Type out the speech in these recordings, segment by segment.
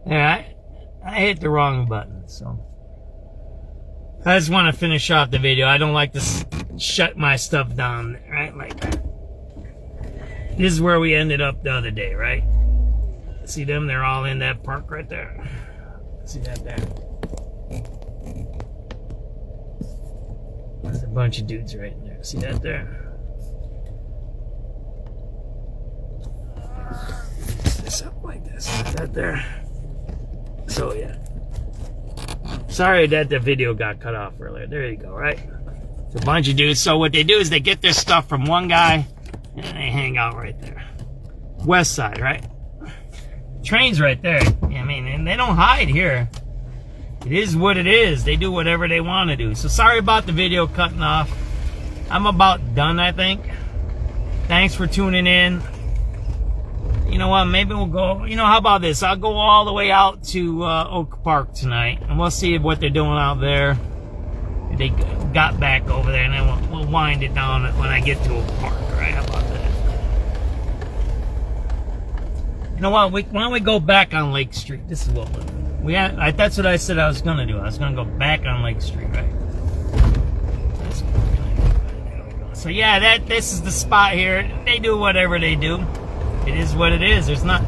Yeah, I hit the wrong button, so. I just want to finish off the video. I don't like to shut my stuff down, right, like that. This is where we ended up the other day, right? See them? They're all in that park right there. See that there? There's a bunch of dudes right in there. See that there? This up like this. See that there? So, yeah. Sorry that the video got cut off earlier. There you go, right? It's a bunch of dudes. So what they do is they get their stuff from one guy and they hang out right there. Westside, right? Train's right there. I mean, and they don't hide here. It is what it is. They do whatever they want to do. So sorry about the video cutting off. I'm about done, I think. Thanks for tuning in. You know what? Maybe we'll go. You know, how about this? I'll go all the way out to Oak Park tonight, and we'll see what they're doing out there. If they got back over there, and then we'll wind it down when I get to Oak Park. Right? How about that? You know what? Why don't we go back on Lake Street? This is what we had. That's what I said I was gonna do. I was gonna go back on Lake Street, right? That's what we're gonna do. There we go. So yeah, this is the spot here. They do whatever they do. It is what it is. There's not.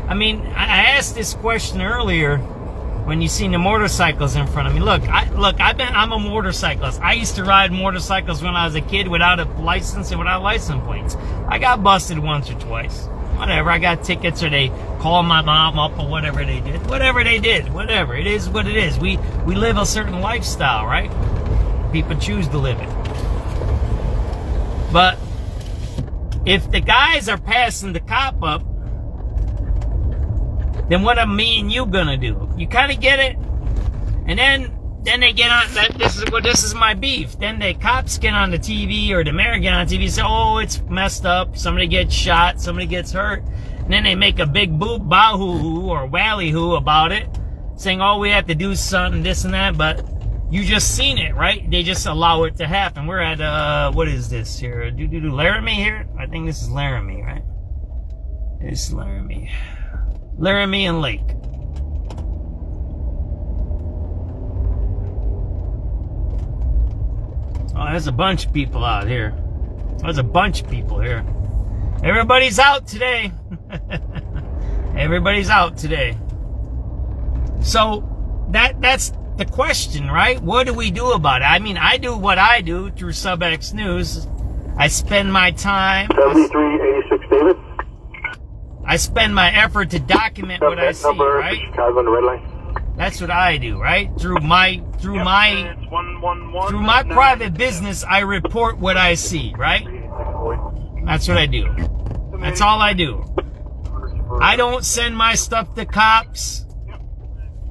I mean, I asked this question earlier when you seen the motorcycles in front of me. Look, I'm a motorcyclist. I used to ride motorcycles when I was a kid without a license and without license plates. I got busted once or twice. Whatever. I got tickets, or they called my mom up, or whatever they did. Whatever they did. Whatever. It is what it is. We live a certain lifestyle, right? People choose to live it. But if the guys are passing the cop up, then what are me and you gonna do? You kind of get it? And then they get on that. This is my beef. Then the cops get on the TV, or the mayor get on TV and say, "Oh, it's messed up. Somebody gets shot. Somebody gets hurt." And then they make a big bahoo or wally-hoo about it, saying, "Oh, we have to do something, this and that." But you just seen it, right? They just allow it to happen. We're at, what is this here? Laramie here? I think this is Laramie, right? It's Laramie. Laramie and Lake. Oh, there's a bunch of people out here. There's a bunch of people here. Everybody's out today. Everybody's out today. So, that's the question, right? What do we do about it? I mean, I do what I do through SubX.News. I spend my time. 7386 David. I spend my effort to document what I see, right? Chicago on the red line. That's what I do, right? Through my private business, I report what I see, right? That's what I do. That's all I do. I don't send my stuff to cops.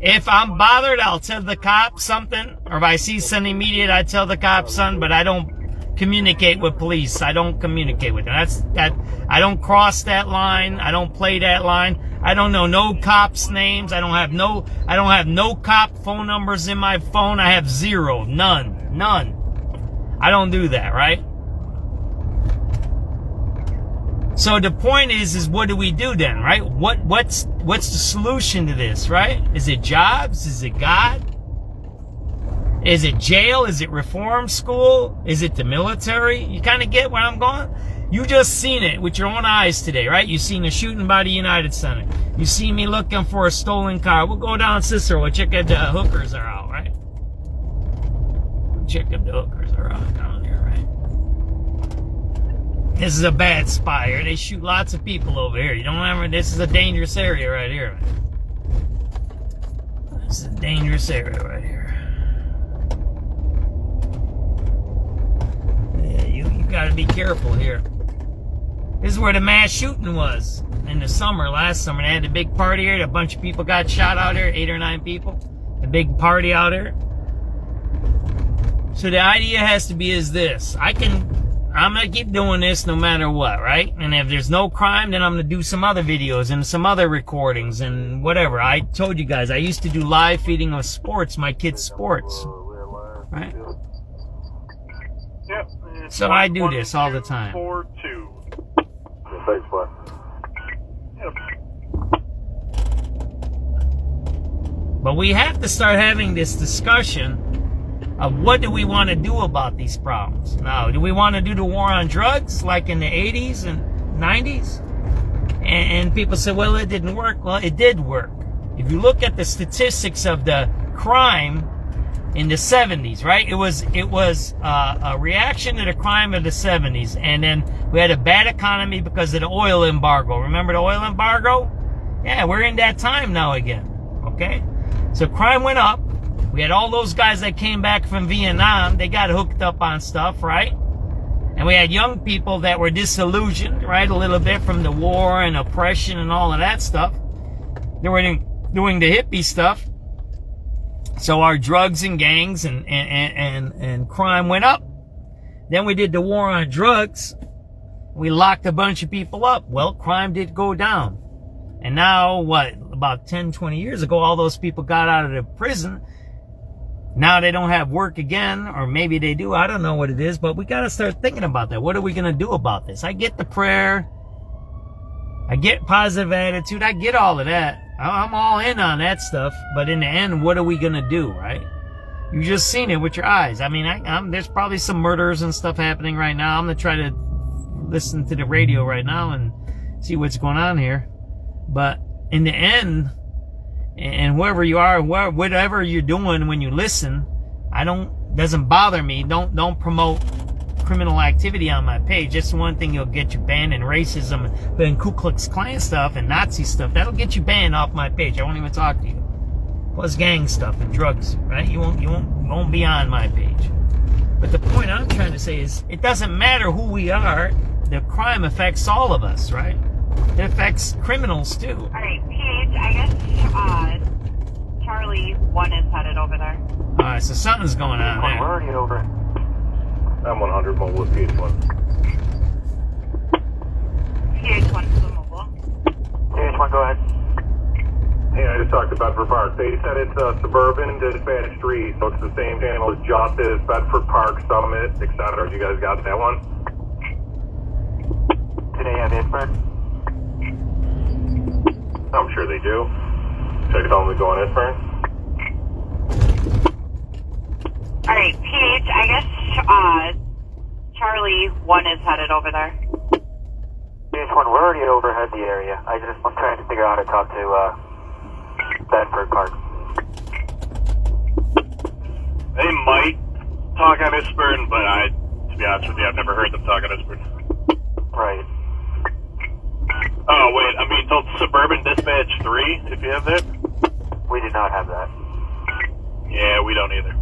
If I'm bothered, I'll tell the cops something. Or if I see something immediate, I tell the cops something. But I don't communicate with police. I don't communicate with them. I don't cross that line. I don't play that line. I don't know no cops' names. I don't have no cop phone numbers in my phone. I have zero. None. I don't do that, right? So the point is what do we do then, right? What's the solution to this, right? Is it jobs? Is it God? Is it jail? Is it reform school? Is it the military? You kind of get where I'm going? You just seen it with your own eyes today, right? You seen a shooting by the United Center. You see me looking for a stolen car. We'll go down Cicero. We'll check if the hookers are out, right? We'll check if the hookers are out down here, right? This is a bad spot here. They shoot lots of people over here. You don't ever. This is a dangerous area right here. This is a dangerous area right here. Yeah, you got to be careful here. This is where the mass shooting was in the summer, last summer. They had a big party here. A bunch of people got shot out here, 8 or 9 people. A big party out here. So the idea has to be is this. I'm going to keep doing this no matter what, right? And if there's no crime, then I'm going to do some other videos and some other recordings and whatever. I told you guys, I used to do live feeding of sports, my kids' sports. Right? Yep. So I do this all the time. 4-2. Yep. But we have to start having this discussion of what do we want to do about these problems. Now, do we want to do the war on drugs like in the 80s and 90s? And people say, well, it didn't work. Well, it did work. If you look at the statistics of the crime in the 70s, right? It was a reaction to the crime of the 70s. And then we had a bad economy because of the oil embargo. Remember the oil embargo? Yeah, we're in that time now again. Okay? So crime went up. We had all those guys that came back from Vietnam. They got hooked up on stuff, right? And we had young people that were disillusioned, right? A little bit from the war and oppression and all of that stuff. They were doing the hippie stuff. So our drugs and gangs and crime went up. Then we did the war on drugs. We locked a bunch of people up. Well, crime did go down. And now, what, about 10, 20 years ago, all those people got out of the prison. Now they don't have work again, or maybe they do. I don't know what it is, but we got to start thinking about that. What are we going to do about this? I get the prayer. I get positive attitude. I get all of that. I'm all in on that stuff. But in the end, what are we going to do, right? You just seen it with your eyes. I mean, there's probably some murders and stuff happening right now. I'm going to try to listen to the radio right now and see what's going on here. But in the end, and wherever you are, whatever you're doing when you listen, doesn't bother me. Don't promote criminal activity on my page. That's one thing you'll get you banned, and racism and Ku Klux Klan stuff and Nazi stuff. That'll get you banned off my page. I won't even talk to you. Plus gang stuff and drugs, right? You won't be on my page. But the point I'm trying to say is it doesn't matter who we are. The crime affects all of us, right? It affects criminals too. All right, Paige, I guess Charlie 1 is headed over there. All right, so something's going on We're there. already over. I'm 100 mobile with PH1. PH1 is mobile. PH1, go ahead. Hey, I just talked to Bedford Park. They said it's suburban dispatch 3, so it's the same channel as Justice, Bedford Park, Summit, etc. You guys got that one? Today at Pittsburgh? I'm sure they do. Should I tell them to go on Pittsburgh? All right, Paige, I guess Charlie 1 is headed over there. PH1, we're already overhead the area. I'm trying to figure out how to talk to Bedford Park. They might talk on Pittsburgh, but to be honest with you, I've never heard them talk on Pittsburgh. Right. Oh, wait, I'm being told Suburban Dispatch 3, if you have that. We do not have that. Yeah, we don't either.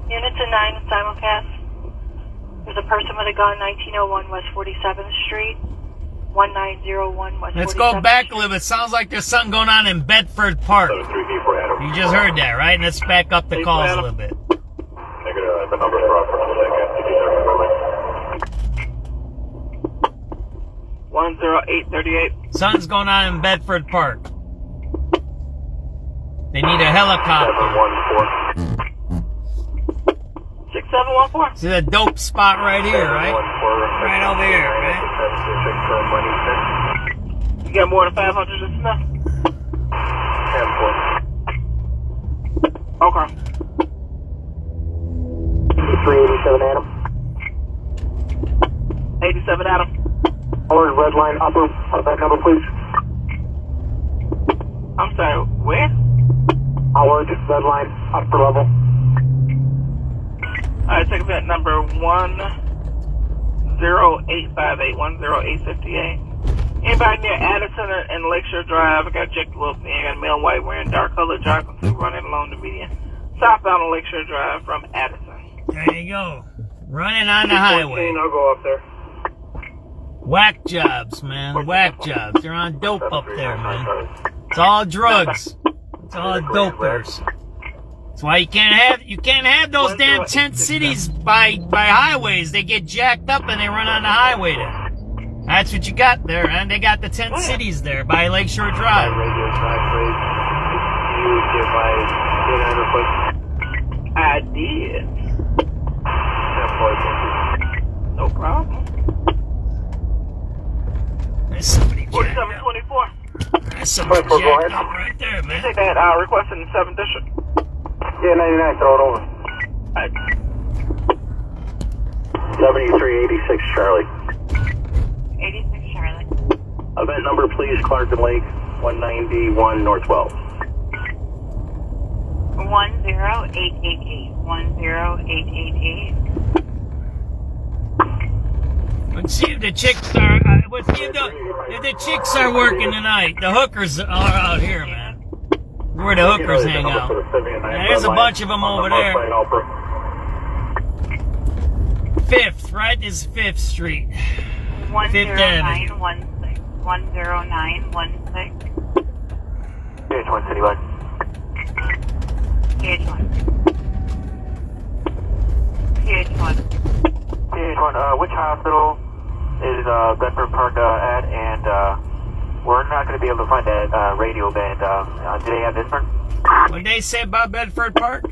Units in 9 simulcast. There's a person with a gun, 1901 West 47th Street, 1901 West 47th Let's go back a little bit. Sounds like there's something going on in Bedford Park. 334 Adam. You just heard that, right? Let's back up the calls a little bit. Negative, the number's wrong for a second. 10838. Something's going on in Bedford Park. They need a helicopter. 714. 6714. This is a dope spot right here, right? Right over here, right? You got more than 500 just enough? Okay. 387 Adam. 87 Adam. Orange red line upper of that number, please. I'm sorry, where? Orange red line upper level. Alright, take that number 10858, 10858. Anybody near Addison and Lakeshore Drive? I got Jake Wilson. I got a male white wearing dark colored jogging suit running along the median. Southbound on Lakeshore Drive from Addison. There you go. Running on the highway. I'll go up there. Whack jobs, man. Whack jobs. They're on dope up there, man. It's all drugs. It's all dopers. That's why you can't have those damn tent cities by highways. They get jacked up and they run on the highway there. That's what you got there, man. They got the tent cities there by Lakeshore Drive. I did. No problem. There's somebody jacked up. 4724. That's somebody jacked up right there, You man. take that request in the 7th District. Yeah, 99, throw it over. 7386 Charlie. 86 Charlotte. Event number, please, Clark and Lake, 191 North 12. 10888. 10888. Let's see if the chicks are. Let's see if the chicks are working tonight. The hookers are out here, man. Where the hookers hang out. Yeah, there's a bunch of them over there. 5th, right? This is 5th Street. 10916. 10916. PH1 Citywide. PH1. PH1. PH1, which hospital is Bedford Park at? And we're not going to be able to find that radio band. Do they have this one? What did they say about Bedford Park?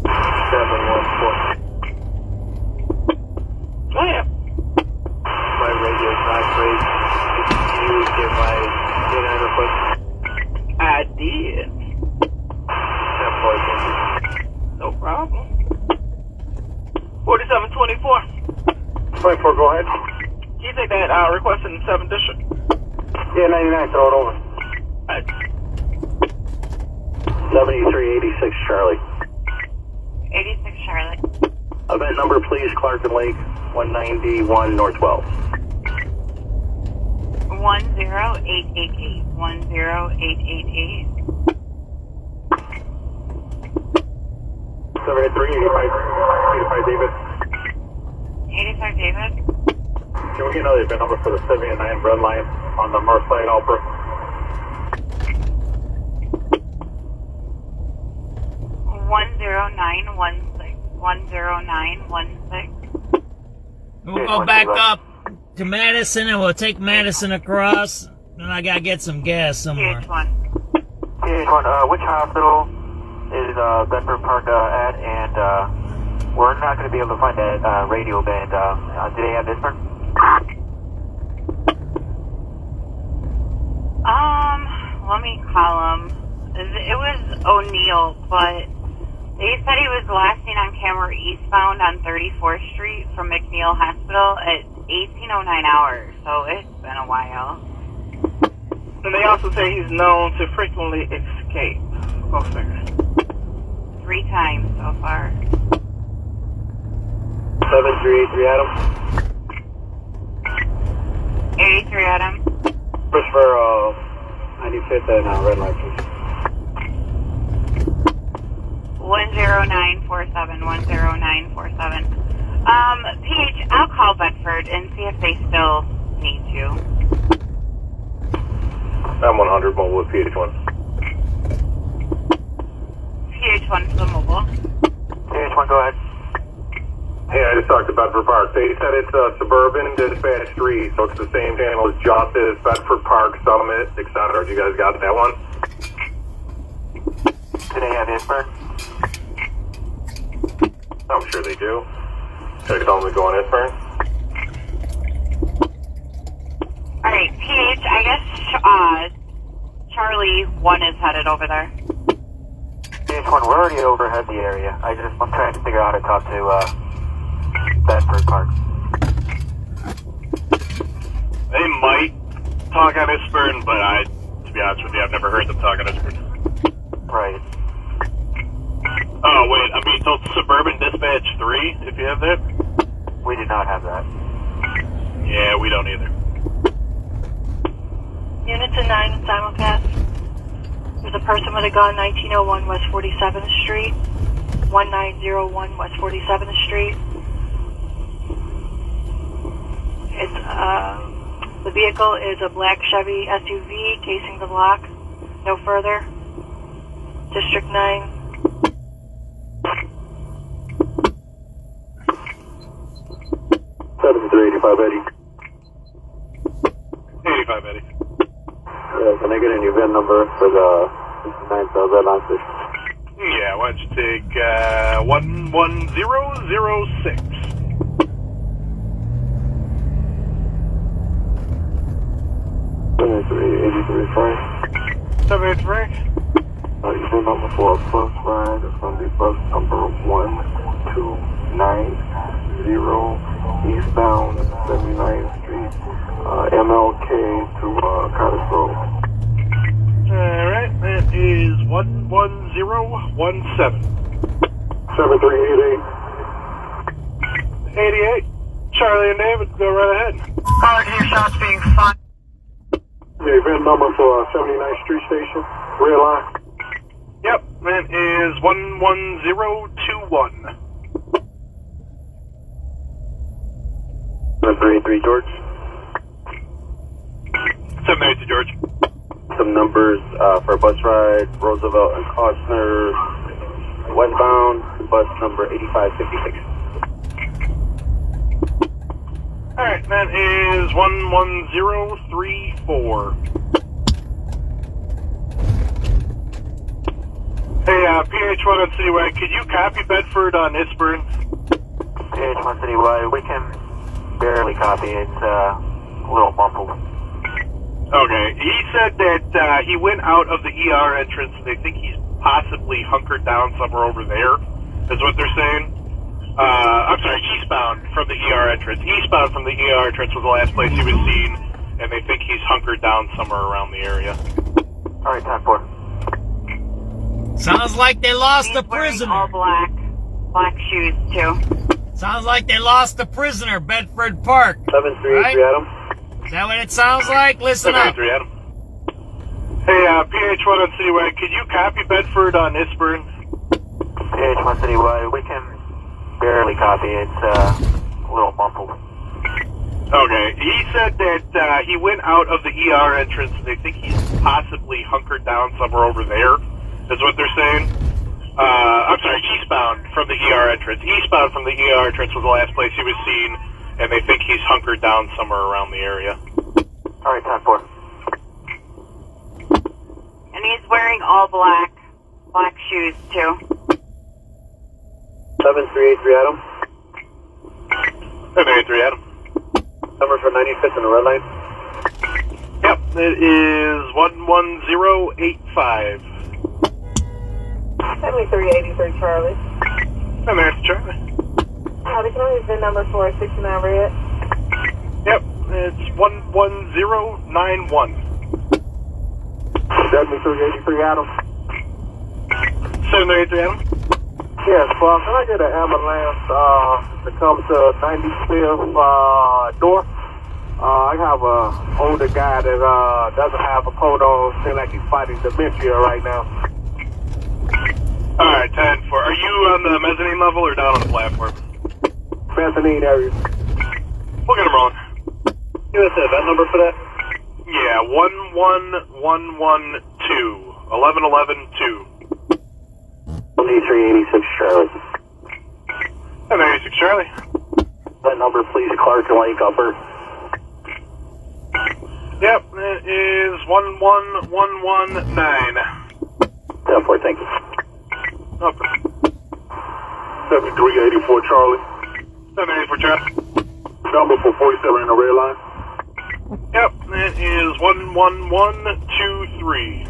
714. Oh, yeah. My radio's not great. Did you get my data input? I did. 10-4. No problem. 4724. 24, go ahead. Can you take that request in the 7th District? Yeah, 99, throw it over. 7386 Charlie. 86 Charlotte. Event number, please, Clark and Lake, 191 North 12. 10888. 10888. 783, 85 David. 85 David. Can we get another event number for the 79 red line on the north side, Alpha? 10916. 10916. We'll go back up to Madison and we'll take Madison across. And I gotta get some gas somewhere. PH1. PH1, which hospital is Bedford Park at? And we're not going to be able to find that radio band. Do they have this one? Let me call him. It was O'Neill, but they said he was last seen on camera eastbound on 34th Street from McNeil Hospital at 1809 hours, so it's been a while. And they also say he's known to frequently escape. Go figure. 3 times so far. 7383 Adam. 83 Adam. Christopher, 95th and red light, please. 10947. 10947. PH, I'll call Bedford and see if they still need you. I'm 100 mobile with PH1. PH1 to the mobile. PH1, go ahead. Hey, I just talked to Bedford Park. They said it's Suburban Dispatch 3, so it's the same channel as Justice, Bedford Park, Summit, etc. You guys got that one? Do they have Isburn? I'm sure they do. Should I tell them to go on Isburn? Alright, PH, I guess Charlie 1 is headed over there. PH1, we're already overhead the area. I'm trying to figure out how to talk to Bedford Park. They might talk on Isburn, but to be honest with you, I've never heard them talk on Isburn. Right. Oh, wait, I'm being told Suburban Dispatch 3, if you have that? We do not have that. Yeah, we don't either. Units in 9 simulcast. There's a person with a gun, 1901 West 47th Street. 1901 West 47th Street. It's, the vehicle is a black Chevy SUV, casing the block. No further. District 9. Eddie. 85, Eddie. Can I get an event number for the 9 red line station? Yeah, why don't you take 11006. 783 Frank. 783. Event number for a bus ride. It's going to be bus number 1290 eastbound 79th Street, MLK to Cottage Grove. Alright, that is 11017. 7388. 88. Charlie and David, go right ahead. Caller to your shots being fired. The event number for 79th Street Station, red line. Yep, that is 11021. 733 George. 782 George. Some numbers for a bus ride, Roosevelt and Costner, westbound, bus number 8556. Alright, that is 11034. Hey, PH1 on Citywide, could you copy Bedford on Isburn? PH1 Citywide, we can barely copy it. It's a little muffled. Okay, he said that he went out of the ER entrance and they think he's possibly hunkered down somewhere over there, is what they're saying. I'm sorry, eastbound from the ER entrance. Eastbound from the ER entrance was the last place he was seen, and they think he's hunkered down somewhere around the area. Alright, 10-4. Sounds like they lost He's the wearing prisoner. all black shoes too. Sounds like they lost the prisoner, Bedford Park. 733 Adam. Is that what it sounds like? Listen up. 783 Adam. Hey, PH1 on Citywide, could you copy Bedford on Isburn? PH1 Citywide, we can barely copy it. It's a little muffled. Okay, he said that he went out of the ER entrance and they think he's possibly hunkered down somewhere over there, is what they're saying. I'm sorry, eastbound from the ER entrance. Eastbound from the ER entrance was the last place he was seen, and they think he's hunkered down somewhere around the area. Alright, 10-4. And he's wearing all black shoes too. 7383 Adam. 783 Adam. Number for 95th and the red line. Yep, it is 11085. 7383 Charlie. And there's Charlie. Howdy, can I use the number for 69 red? Yep, it's 11091. 7383 Adam. 783 Adam. Yes, well, can I get an ambulance to come to 95th door? I have a older guy that doesn't have a coat on, seems like he's fighting dementia right now. Alright, 10-4. Are you on the mezzanine level or down on the platform? Mezzanine area. We'll get him rolling. Give us that number for that. Yeah, 11112. 11112. 2386 Charlie. 786 Charlie. That number, please, Clark and Lake Upper. Yep, it is 11119. 10-4, thank you. Okay. 7384 Charlie. 784 Charlie. Number for 47 in the red line. Yep, it is 11123.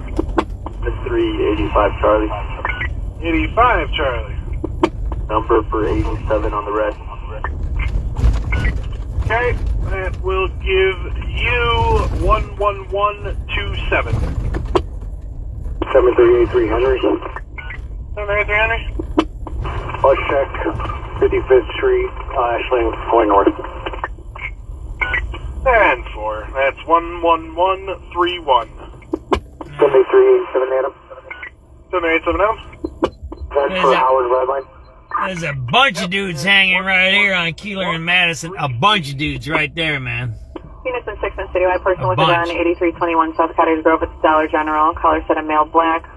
That's 385 Charlie. 85 Charlie. Number for 87 on the red. Okay, that will give you 11127. 7383 Henry. 783 Henry. Bus check, 55th Street, Ashland, going north. And 4. That's 11131. 7387 Adam. 787 Adam. That's for Howard red line. There's a bunch of dudes hanging right here on Keeler and Madison. A bunch of dudes right there, man. Units in 6 and Citywide, person A looking bunch. on 8321 South Cottage Grove. It's Dollar General. Caller said a male black.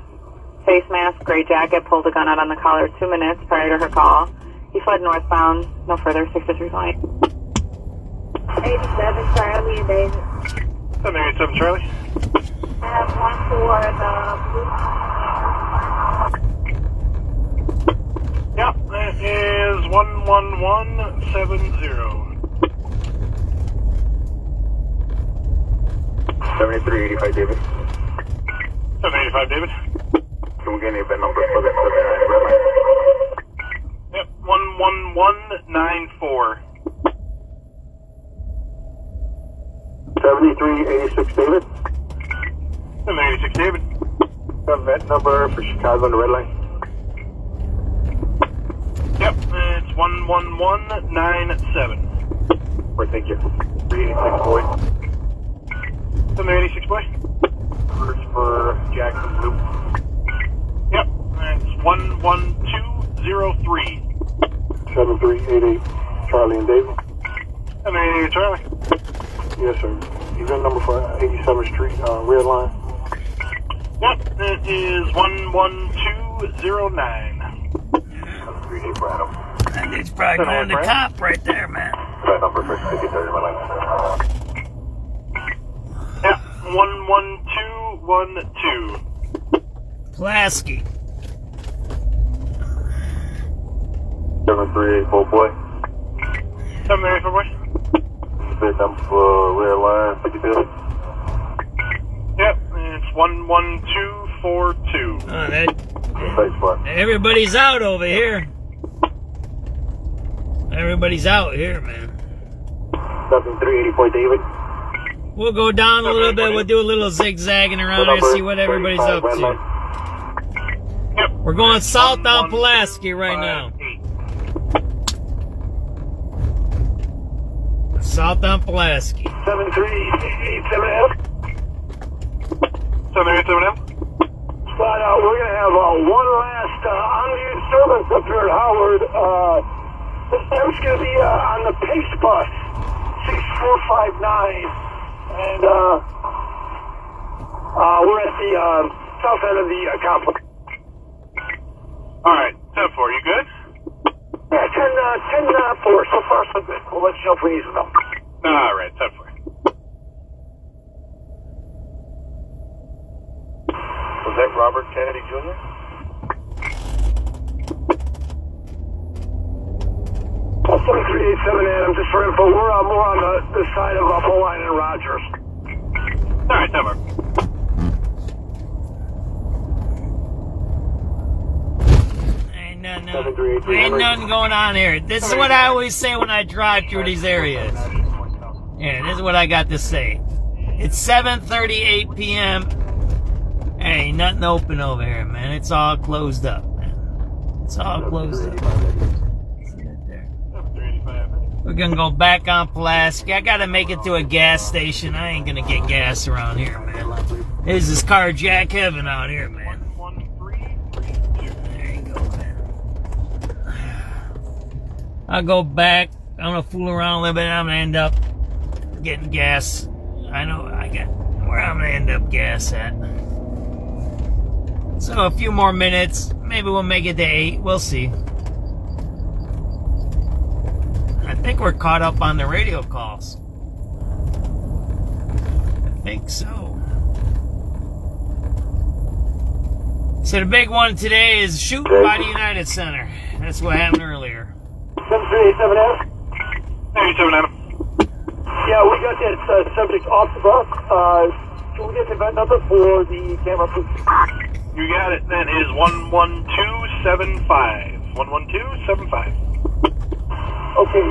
Face mask, gray jacket, pulled a gun out on the collar 2 minutes prior to her call. He fled northbound. No further, 6-3 87 Charlie and David. 787 Charlie. I have one for the Yep, that is 11170. 7385 David. 785 David. Can we get any event number for the red line? Yep, 11194. 7386 David. 786 David. Event number for Chicago on the red line. Yep, it's 11197. Right, thank you. 386 boy. 786 boy. First for Jackson Blue. Yep, it's 11203. 7388 Charlie and David. 788 Charlie. Yes, sir. Event number for 87th Street, red line. Yep, it is 11209. 38 for Adam. And it's probably going to cop right there, man. Event number for 53rd red line. Yep, 11212. Pulaski. 7384 boy. 784 boy. Event number for red line 52. Yep, it's 11242. Thanks, boy. Everybody's out over here. Everybody's out here, man. 7384 David. We'll go down a little bit. We'll do a little zigzagging around here, see what everybody's up to. Yep. We're going south on Pulaski right now. South on Pulaski. 7387F. 787F. But we're going to have one last unused service up here at Howard. This time's going to be on the Pace Bus, 6459. And we're at the south end of the complex. Alright, 10-4, you good? Yeah, 10-4. So far, so good. We'll let you know if we need some help. Alright, 10-4. Was that Robert Kennedy Jr.? Oh, 7387 Adam, just for info, we're more on the side of Bowline and Rogers. Alright, 10-4. Ain't nothing going on here. This is what I always say when I drive through these areas. Yeah, this is what I got to say. It's 7:38 p.m. Ain't nothing open over here, man. It's all closed up, man. It's all closed up. We're gonna go back on Pulaski. I gotta make it to a gas station. I ain't gonna get gas around here, man. This is carjack heaven out here, man. There you go, man. I'll go back. I'm gonna fool around a little bit. I'm gonna end up getting gas. I know I got where I'm gonna end up gas at. So a few more minutes. Maybe we'll make it to 8. We'll see. I think we're caught up on the radio calls. I think so. So the big one today is shooting by the United Center. That's what happened earlier. 7387F? 87 Adam. Yeah, we got that subject off the bus. Can we get the event number for the camera, please? You got it. That is 11275. 11275. Okay,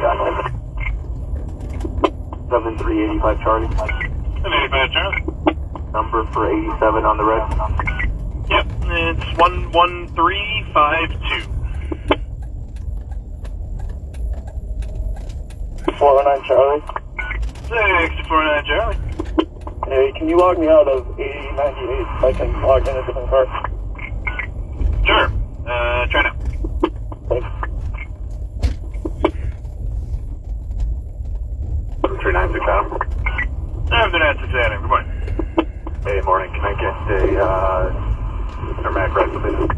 7385 Charlie. 785 Charlie. Number for 87 on the red. Yep, it's 11352. 409 Charlie. 649 Charlie. Hey, can you log me out of 8098 so I can log in a different car? Sure. Try now. Thanks. 396 Adam. 796 Adam. Good morning. Hey, morning. Can I get a Mac right, please?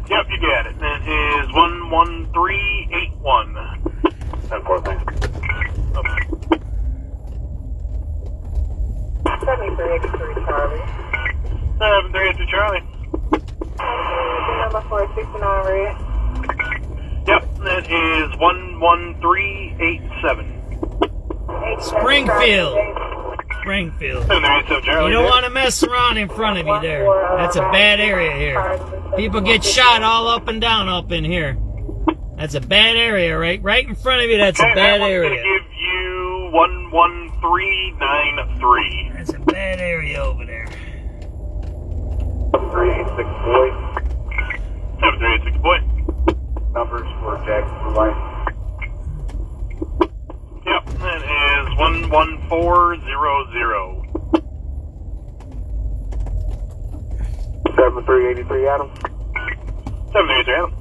Yep, you got it. That is 11381. 10-4, thanks. Okay. 7383 Charlie. 738 Charlie. Number 469 red. Yep, that is 11387. Springfield. Springfield. 797 Charlie. You don't want to mess around in front of me there. That's a bad area here. People get shot all up and down up in here. That's a bad area, right in front of you. That's a bad area. Going to give you 11393. That's a bad area over there. 386 boy. 7386 boy. Numbers for Jackson Line. Yep, that is 11400. 7383 Adam. 7383 Adam.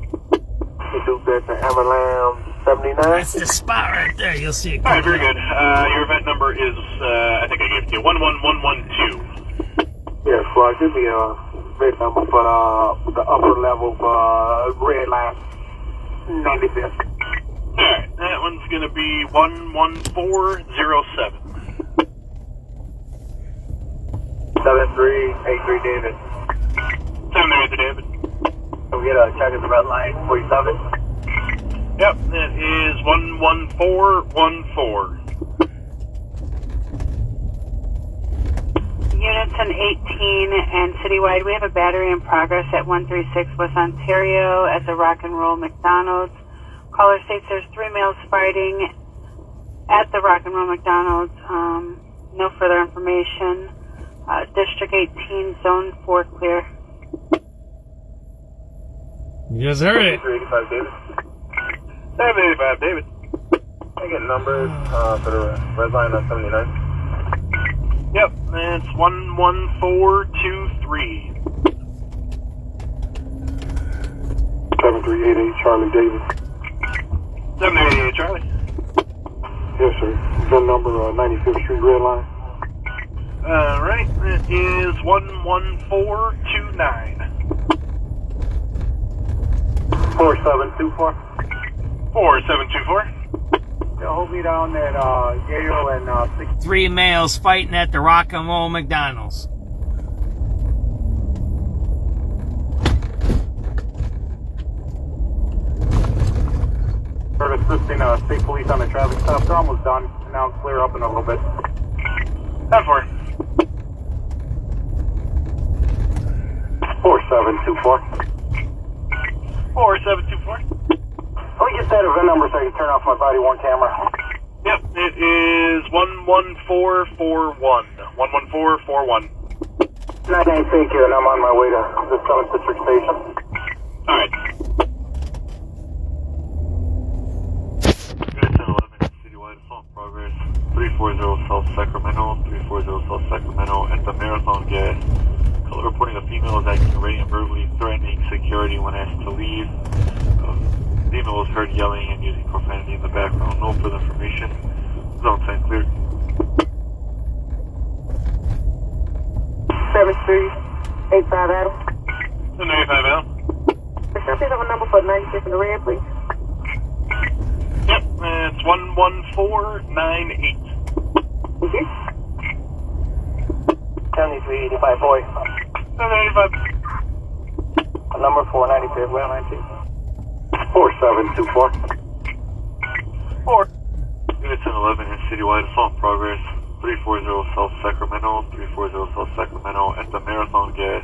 You do that to Amalam 79. That's the spot right there. You'll see it. Alright, very good. Your event number is, I think I gave it to you, 11112. Yes, well, give me a red number for the upper level red line 95th. Alright, that one's going to be 11407. 7383 David. 7383 David. Can we get a check at the red line 47? Yep, that is 11414. Unison 18 and citywide, we have a battery in progress at 136 West Ontario at the Rock and Roll McDonald's. Caller states there's 3 males fighting at the Rock and Roll McDonald's. No further information. District 18, Zone 4 clear. You just heard it. 385 David. 785 David. Can I get numbers for the red line on 79? Yep, that's 11423. 7388 Charlie Davis. 788 Charlie. Yes, sir. The number 95th Street red line. Alright, that is 11429. 4724. 4724. Hold me down at Yale and 3 males fighting at the Rock and Roll McDonald's. We're assisting state police on the traffic stop. They're almost done. Now clear up in a little bit. 10-4. 4724. 4724. Let me get that event number so I can turn off my body worn camera. Yep, it is 11441. 11441. 99, thank you, and I'm on my way to the 7th District Station. Alright. Good 1011, citywide assault progress. 340 South Sacramento, 340 South Sacramento at the Marathon Gas. Caller reporting a female is acting irate and verbally threatening security when asked to leave. Female was heard yelling and using profanity in the background. No further information. Zone 10 cleared. 7385 Adam. 785 Adam. Can I please have a number for 96 in the red, please? Yep, it's 11498. Thank you. 7385 boy. 785. Number 495, well 19. 4724. 4. Units 1011 in citywide assault progress. 340 South Sacramento, 340 South Sacramento at the Marathon Gas.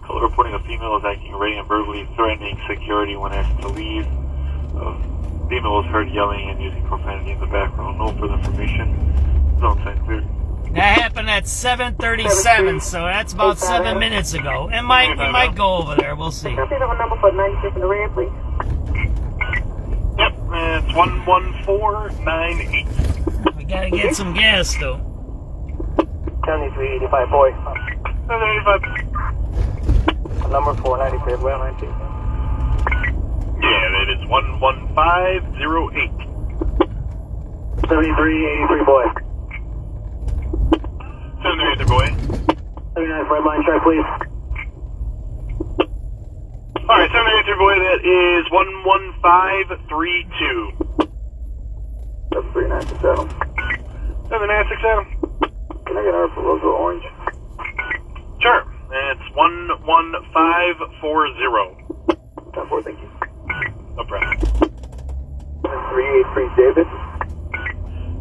Caller reporting a female is acting irate and verbally threatening security when asked to leave. Female was heard yelling and using profanity in the background. No further information. Zone 10 cleared. That happened at 7:37, so that's about 7 minutes ago. It might go over there. We'll see. Can I please have a number for 96 in the red, please? Yep, it's 11498. We gotta get some gas though. 7385 boy. 785. Number 495, well 19. Yeah, that is 11508. 7383 boy. 783 boy. 79 red line check, please. Alright, 783 boy, that is 11532. 7397. 7967. Can I get her for Roseville Orange? Sure, it's 11540. 10-4, thank you. No problem. 383 David.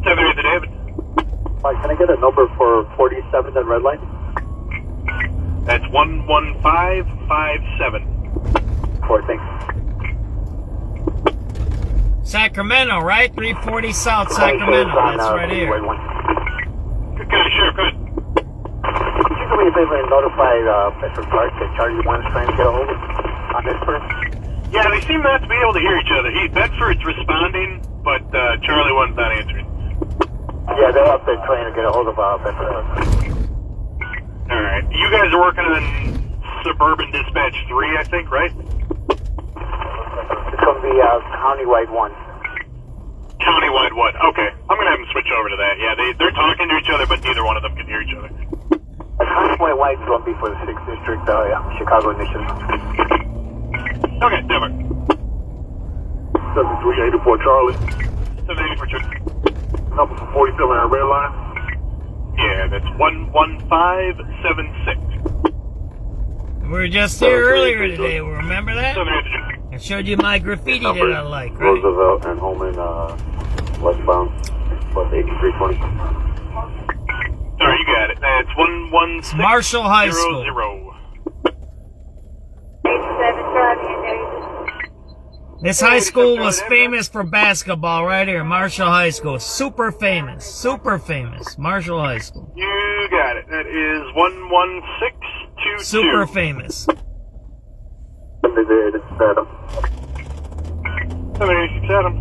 783 David. Can I get a number for 47 and red line? That's 11557. 4, thanks. Sacramento, right? 340 South Sacramento. That's right here. Good guy, Sheriff, good. Could you do me a favor and notify Bedford Park that Charlie 1's trying to get a hold of on this first? Yeah, they seem not to be able to hear each other. Bedford's responding, but Charlie 1's not answering. Yeah, they're up there trying to get a hold of Bedford Park. Alright, you guys are working on Suburban Dispatch 3, I think, right? It's going to be countywide 1. Countywide what? Okay, I'm going to have them switch over to that. Yeah, they're talking to each other, but neither one of them can hear each other. Countywide is going to be for the 6th District, Chicago initially. Okay, never. 7384 Charlie. 784 Charlie. Number for 47 and red line. Yeah, that's 11576. We were just here earlier today. Remember that? 784 I showed you my graffiti that I like, right? Roosevelt and Holman, westbound, plus 8320. Sorry, you got it. That's 11600. Marshall High School. 87 Charlie and Davis. This high school was famous for basketball right here. Marshall High School. Super famous. Super famous. Marshall High School. You got it. That is 11622. Super famous. 786 Adam.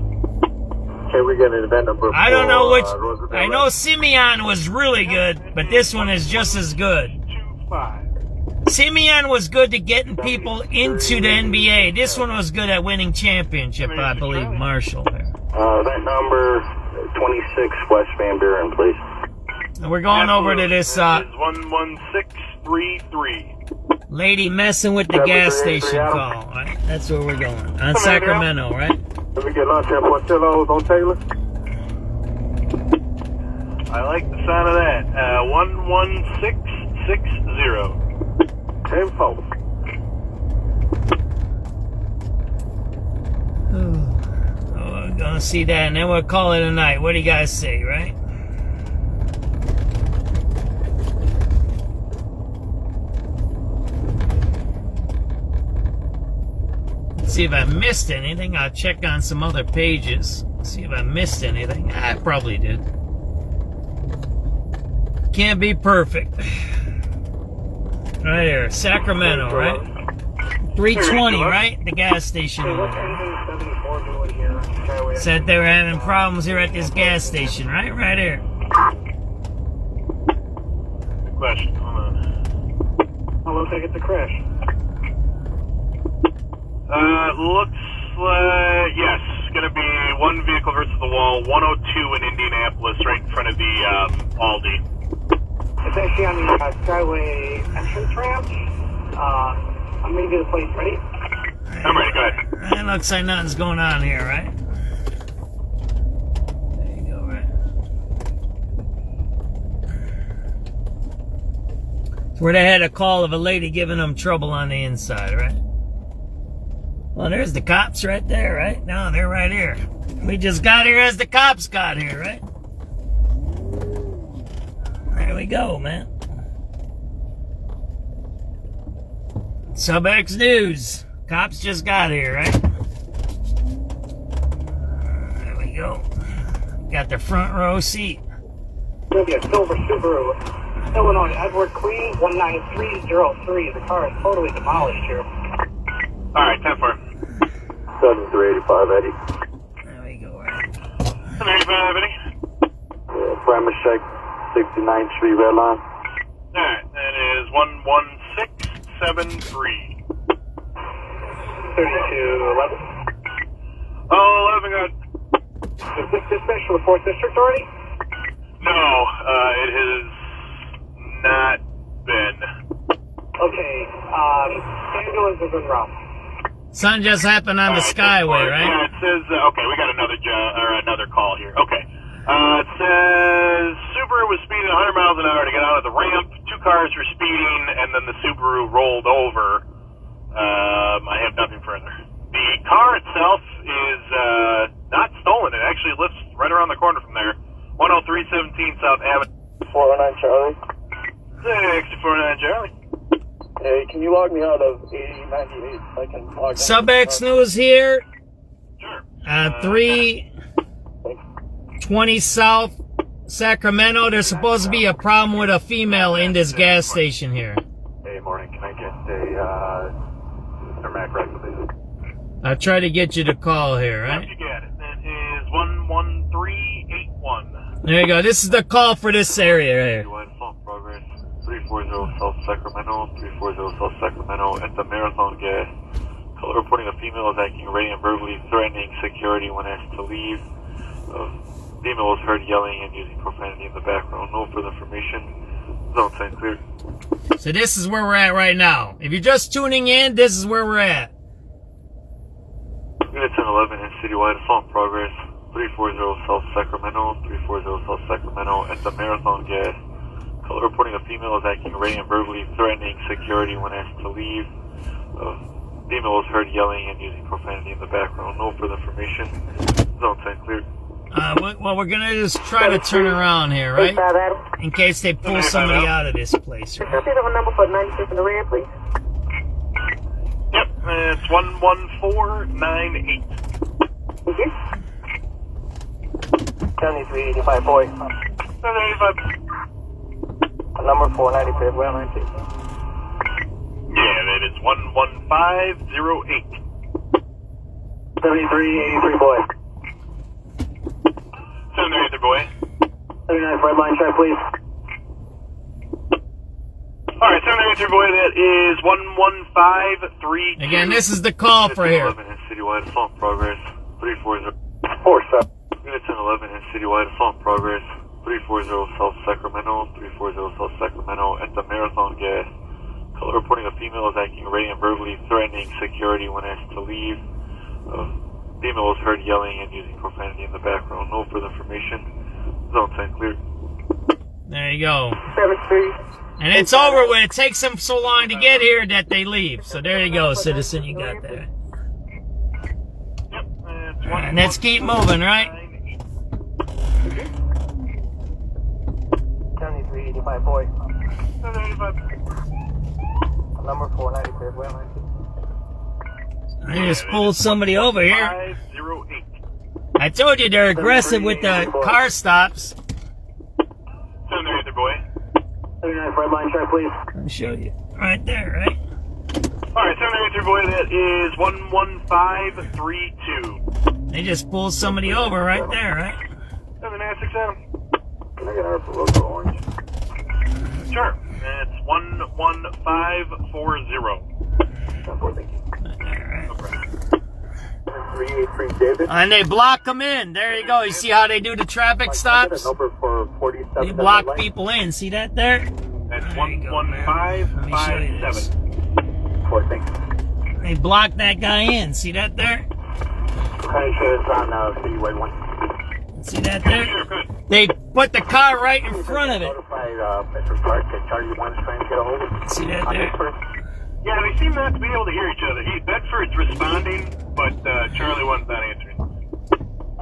Can we get an event number? I don't know which. Roosevelt? I know Simeon was really good, but this one is just as good. 25. Simeon was good to getting people into the NBA. This one was good at winning championship, I believe. Marshall there. That number 26 West Van Buren, please. And we're going over to this 11633. lady messing with the gas station call. Right? That's where we're going. On Sacramento, right? Let me get lunch at Portillo's on Taylor. I like the sound of that. 11660. 10-4. Oh, we're gonna see that, and then we'll call it a night. What do you guys say, right? Let's see if I missed anything. I'll check on some other pages. See if I missed anything. I probably did. Can't be perfect. Right here, Sacramento, right? 320, right? The gas station over there. Said they were having problems here at this gas station, right? Right here. Good question. Hold on. How long did I get the crash? Looks like, yes, gonna be one vehicle versus the wall, 102 in Indianapolis, right in front of the Aldi. It's actually on the Skyway entrance ramp. I'm going to get the place ready. I'm ready, go ahead. It looks like nothing's going on here, right? There you go, right? It's where they had a call of a lady giving them trouble on the inside, right? Well, there's the cops right there, right? No, they're right here. We just got here as the cops got here, right? There we go, man. SubX.News. Cops just got here, right? There we go. Got the front row seat. It'll be a silver Subaru. Illinois, Edward Queen, 19303. The car is totally demolished here. Alright, 10-4. 7385, Eddie. There we go, right? 785, Eddie. Bremer Shake, 69th Street, red line. Alright, that is 11673. 3211. Oh, 11 got... Is this dispatch for the 4th District already? No, it has not been. Okay, ambulance is en route. Something just happened on the Skyway, right? Yeah, it says, okay, we got another call here. Okay. It says Subaru was speeding 100 miles an hour to get out of the ramp. 2 cars were speeding, and then the Subaru rolled over. I have nothing further. The car itself is not stolen. It actually lives right around the corner from there. 10317 South Avenue. 409 Charlie. 409 Charlie. Hey, can you log me out of 8098? I can log in. SubX.News here. Sure. 320 South Sacramento. There's supposed to be a problem with a female in this gas station here. Hey, morning. Can I get a Mr. Mac right, please? I'll try to get you to call here, right? You got it. That is 11381. There you go. This is the call for this area right here. Phone progress. 340 South Sacramento. 340 South Sacramento at the Marathon Gas. Caller reporting a female is acting array and verbally threatening security when asked to leave. Female was heard yelling and using profanity in the background. No further information. Zone sign clear. So this is where we're at right now. If you're just tuning in, this is where we're at. Unit 1011 and citywide assault progress. 340 South Sacramento. 340 South Sacramento at the Marathon Gas. Caller reporting a female is acting array and verbally threatening security when asked to leave. Female was heard yelling and using profanity in the background. No further information. Zone sign clear. Well, we're gonna just try to turn around here, right? In case they pull somebody out of this place. Right? Can I see the number for 96 in the rear, please? Yep, it's 11498. Thank you. County 385 boy. 785. Number 495, well, 96. Yeah, that is 11508. 7383 boy. 783 boy. 79 red line check, please. Alright, 783 boy, that is 11532. Again, this is the call for here. 11 and citywide assault progress. 340. 47. Unit 1011 and citywide assault progress. 340 South Sacramento. 340 South Sacramento at the Marathon Gas. Caller reporting a female is acting array and verbally threatening security when asked to leave. Female was heard yelling and using profanity in the background. No further information. Zone sign clear. There you go. 73. And it's over with. It takes them so long to get here that they leave. So there you go, citizen. You got that. Yep, it's And let's keep moving, right? County 385 boy. 785. Number 495, well, 96. I just pulled somebody over here. 508. I told you they're aggressive with the car stops. 783 boy. 79 red line check, please. Let me show you. Right there, right? Alright, 783 boy, that is 11532. They just pulled somebody over right there, right? 7967. Can I get our logo orange? Sure. It's 11540. Thank you. Right there, right? 383 David. And they block them in. There you go. You see how they do the traffic stops? Number for 47. They block people in. See that there? That's There you go, man. Let me show you this. 11557. Thank you. They blocked that guy in. See that there? Okay, sure, it's on Cityway 1. See that there? Sure, good. They put the car right in front of it. Notify Mr. Park that Charlie 1 is trying to get a hold of him. See that there? Yeah, they seem not to be able to hear each other. Bedford's responding, but Charlie 1's not answering.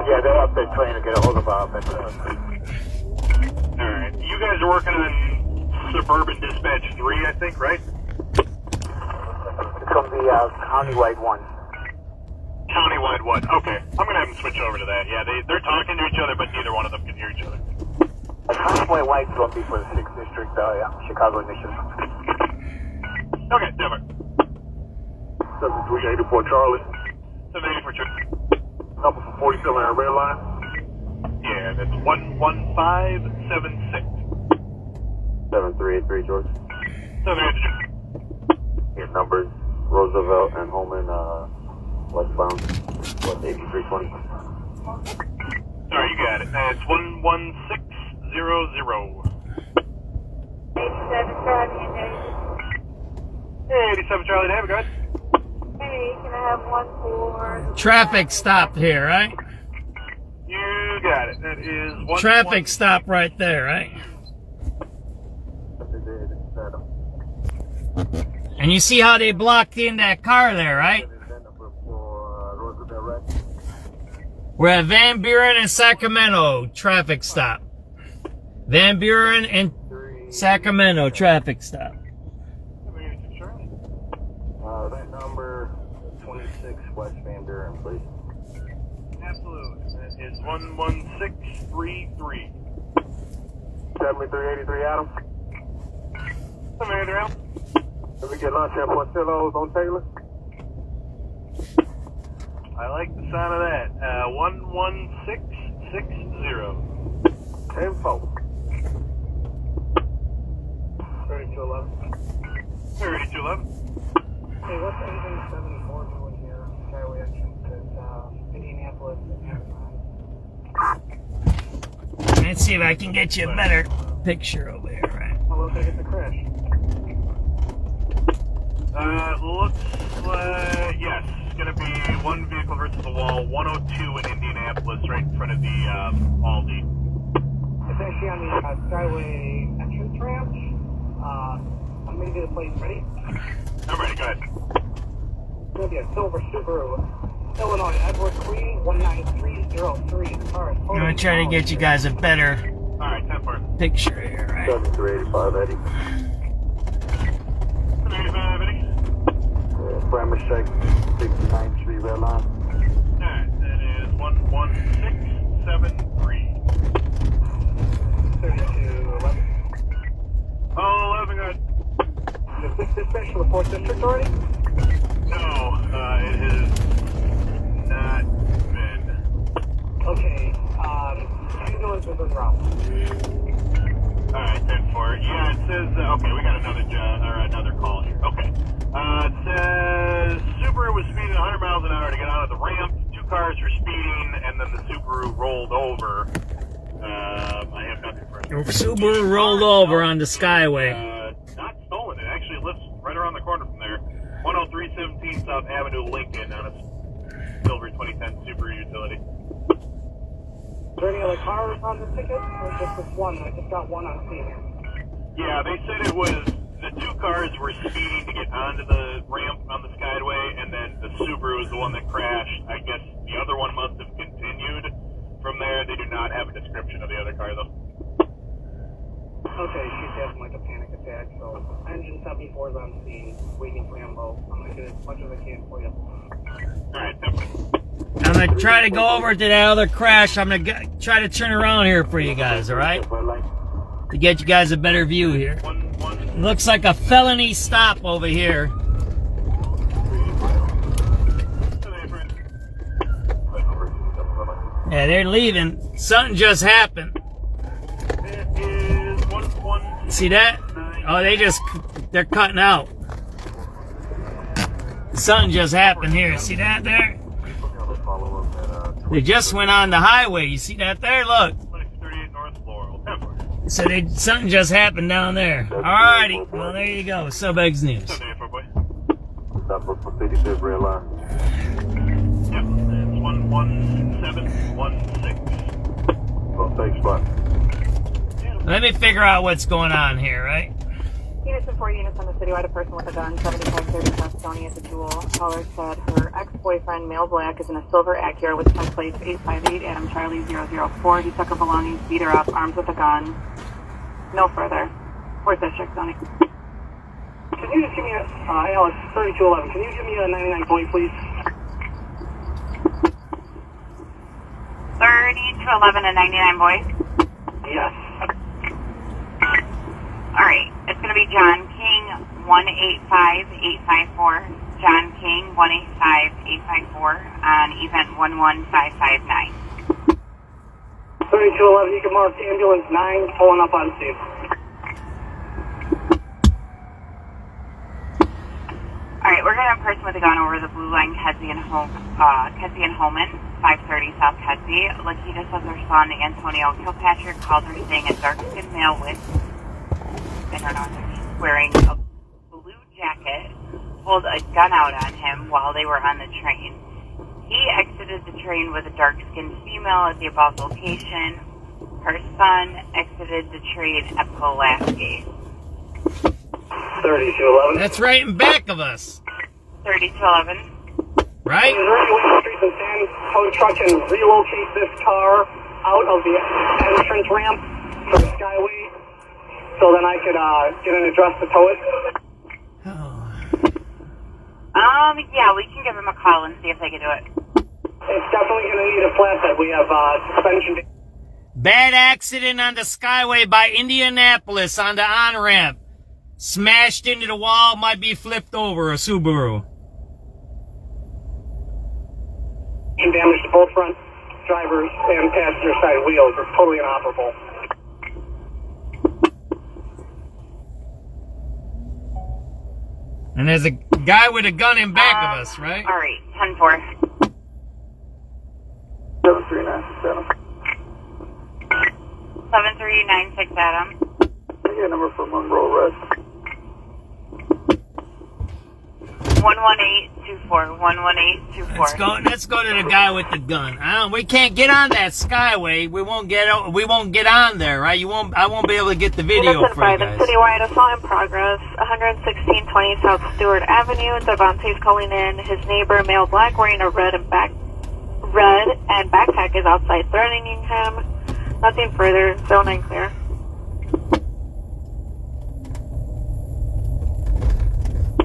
Yeah, they're up there trying to get a hold of Bedford. Alright. You guys are working on Suburban Dispatch 3, I think, right? It's from the countywide 1. Countywide what? Okay. I'm going to have them switch over to that. Yeah, they're talking to each other, but neither one of them can hear each other. Countywide white is going to be for the 6th District, Chicago Initiative. Okay, never. 7384 Charlie. 784 Charlie. Number for 47 on red line. Yeah, that's 11576. 7383 George. 783. Your numbers, Roosevelt and Holman, westbound, west 8320. Sorry, you got it. That's 11600. 87 Charlie and David. Hey, 87 Charlie, have a good. Hey, can I have one for... Traffic stop here, right? You got it. That is one. Traffic stop right there, right? And you see how they blocked in that car there, right? We're at Van Buren and Sacramento traffic stop. Van Buren and Sacramento traffic stop. That number 26 West Van Buren, please. Absolutely. That is 11633. 7383 Adam. Commander Al. Let me get lunch at Portillo's on Taylor. I like the sound of that. 11660. 10-4. 3211. 3211. Hey, what's 1874 doing here on Skyway entrance at Indianapolis and Amazon? Let's see if I can get you a better picture over here, right? How looks like it's a crash? Looks like, yes, it's going to be one vehicle versus the wall, 102 in Indianapolis, right in front of the Aldi. It's actually on the Skyway entrance ramp. I'm going to do the plate. Ready? I'm ready, go ahead. It's going to be a silver Subaru. Illinois, Edward 31903. The car is I'm going to try to get you guys a better Alright, 10-4. picture here, right? 7385 Eddie. 75, Eddie. Bremer Shake, 69th Street, red line. Alright, that is 11673. 3211. Oh, 11, good. Is this dispatch to the 4th District already? No, it has not been. Okay, ambulance is en route. Alright, 10-4. Yeah, it says, okay, we got another call here. Okay. It says Subaru was speeding 100 miles an hour to get out of the ramp. 2 cars were speeding, and then the Subaru rolled over. I have nothing for it. Subaru rolled over on the Skyway. Not stolen. It actually lives right around the corner from there. 10317 South Avenue, Lincoln, on a silver 2010 Subaru utility. Is there any other cars on the ticket, or just this one? I just got one on scene here. Yeah, they said it was the 2 cars were speeding to get onto the ramp on the Skyway, and then the Subaru was the one that crashed. I guess the other one must have continued from there. They do not have a description of the other car, though. Okay, she's having like a panic attack, so engine 74 is on scene, waiting for ammo. I'm gonna get as much as I can for you. Alright, definitely. I'm going to try to go over to that other crash. I'm going to try to turn around here for you guys, all right? To get you guys a better view here. Looks like a felony stop over here. Yeah, they're leaving. Something just happened. See that? Oh, they're cutting out. Something just happened here. See that there? They just went on the highway. You see that there? Look. So something just happened down there. Alrighty. Well, there you go. SubX.News. Number 55 red line. Yep, it's 11716. Well, thanks, bud. Let me figure out what's going on here, right? Units and 4 units on the citywide, a person with a gun, 7530 South Stony at the Jewel. Caller said her ex-boyfriend, male black, is in a silver Acura with temp plates 858 Adam Charlie 004. He took her belongings, beat her up, armed with a gun. No further. Where's District, Stony? Can you just give me a, Alex, 3211, can you give me a 99 point, please? 3211 and 99 boys. Yes. Alright, it's going to be John King, 185854. John King, 185854 on event 11559. 3211, you can mark ambulance 9 pulling up on scene. Alright, we're going to have a person with a gun over the blue line, Kedzie and Holman, 530 South Kedzie. Lakita says her son, Antonio Kilpatrick, called her saying a dark-skinned male with, I don't know, wearing a blue jacket, pulled a gun out on him while they were on the train. He exited the train with a dark-skinned female at the above location. Her son exited the train at the last gate. 3211. That's right in back of us. 3211. Right? Is there any way the streets and sand tow truck can relocate this car out of the entrance ramp for the Skyway so then I could get an address to tow it? Yeah, we can give them a call and see if they can do it. It's definitely going to need a flatbed. We have suspension. Bad accident on the Skyway by Indianapolis on the on-ramp. Smashed into the wall, might be flipped over, a Subaru. And damage to both front drivers and passenger side wheels. It's totally inoperable. And there's a guy with a gun in back of us, right? All right, 10-4. 7397. 7396 Adam. I get a number for Monroe Red. 11824. 11824. Let's go to the guy with the gun. We can't get on that Skyway. We won't get on there, right? I won't be able to get the video for you guys. Citywide assault in progress. 11620 South Stewart Avenue. Devontae's calling in. His neighbor, male black, wearing a red and backpack, is outside threatening him. Nothing further. Zone 9 clear.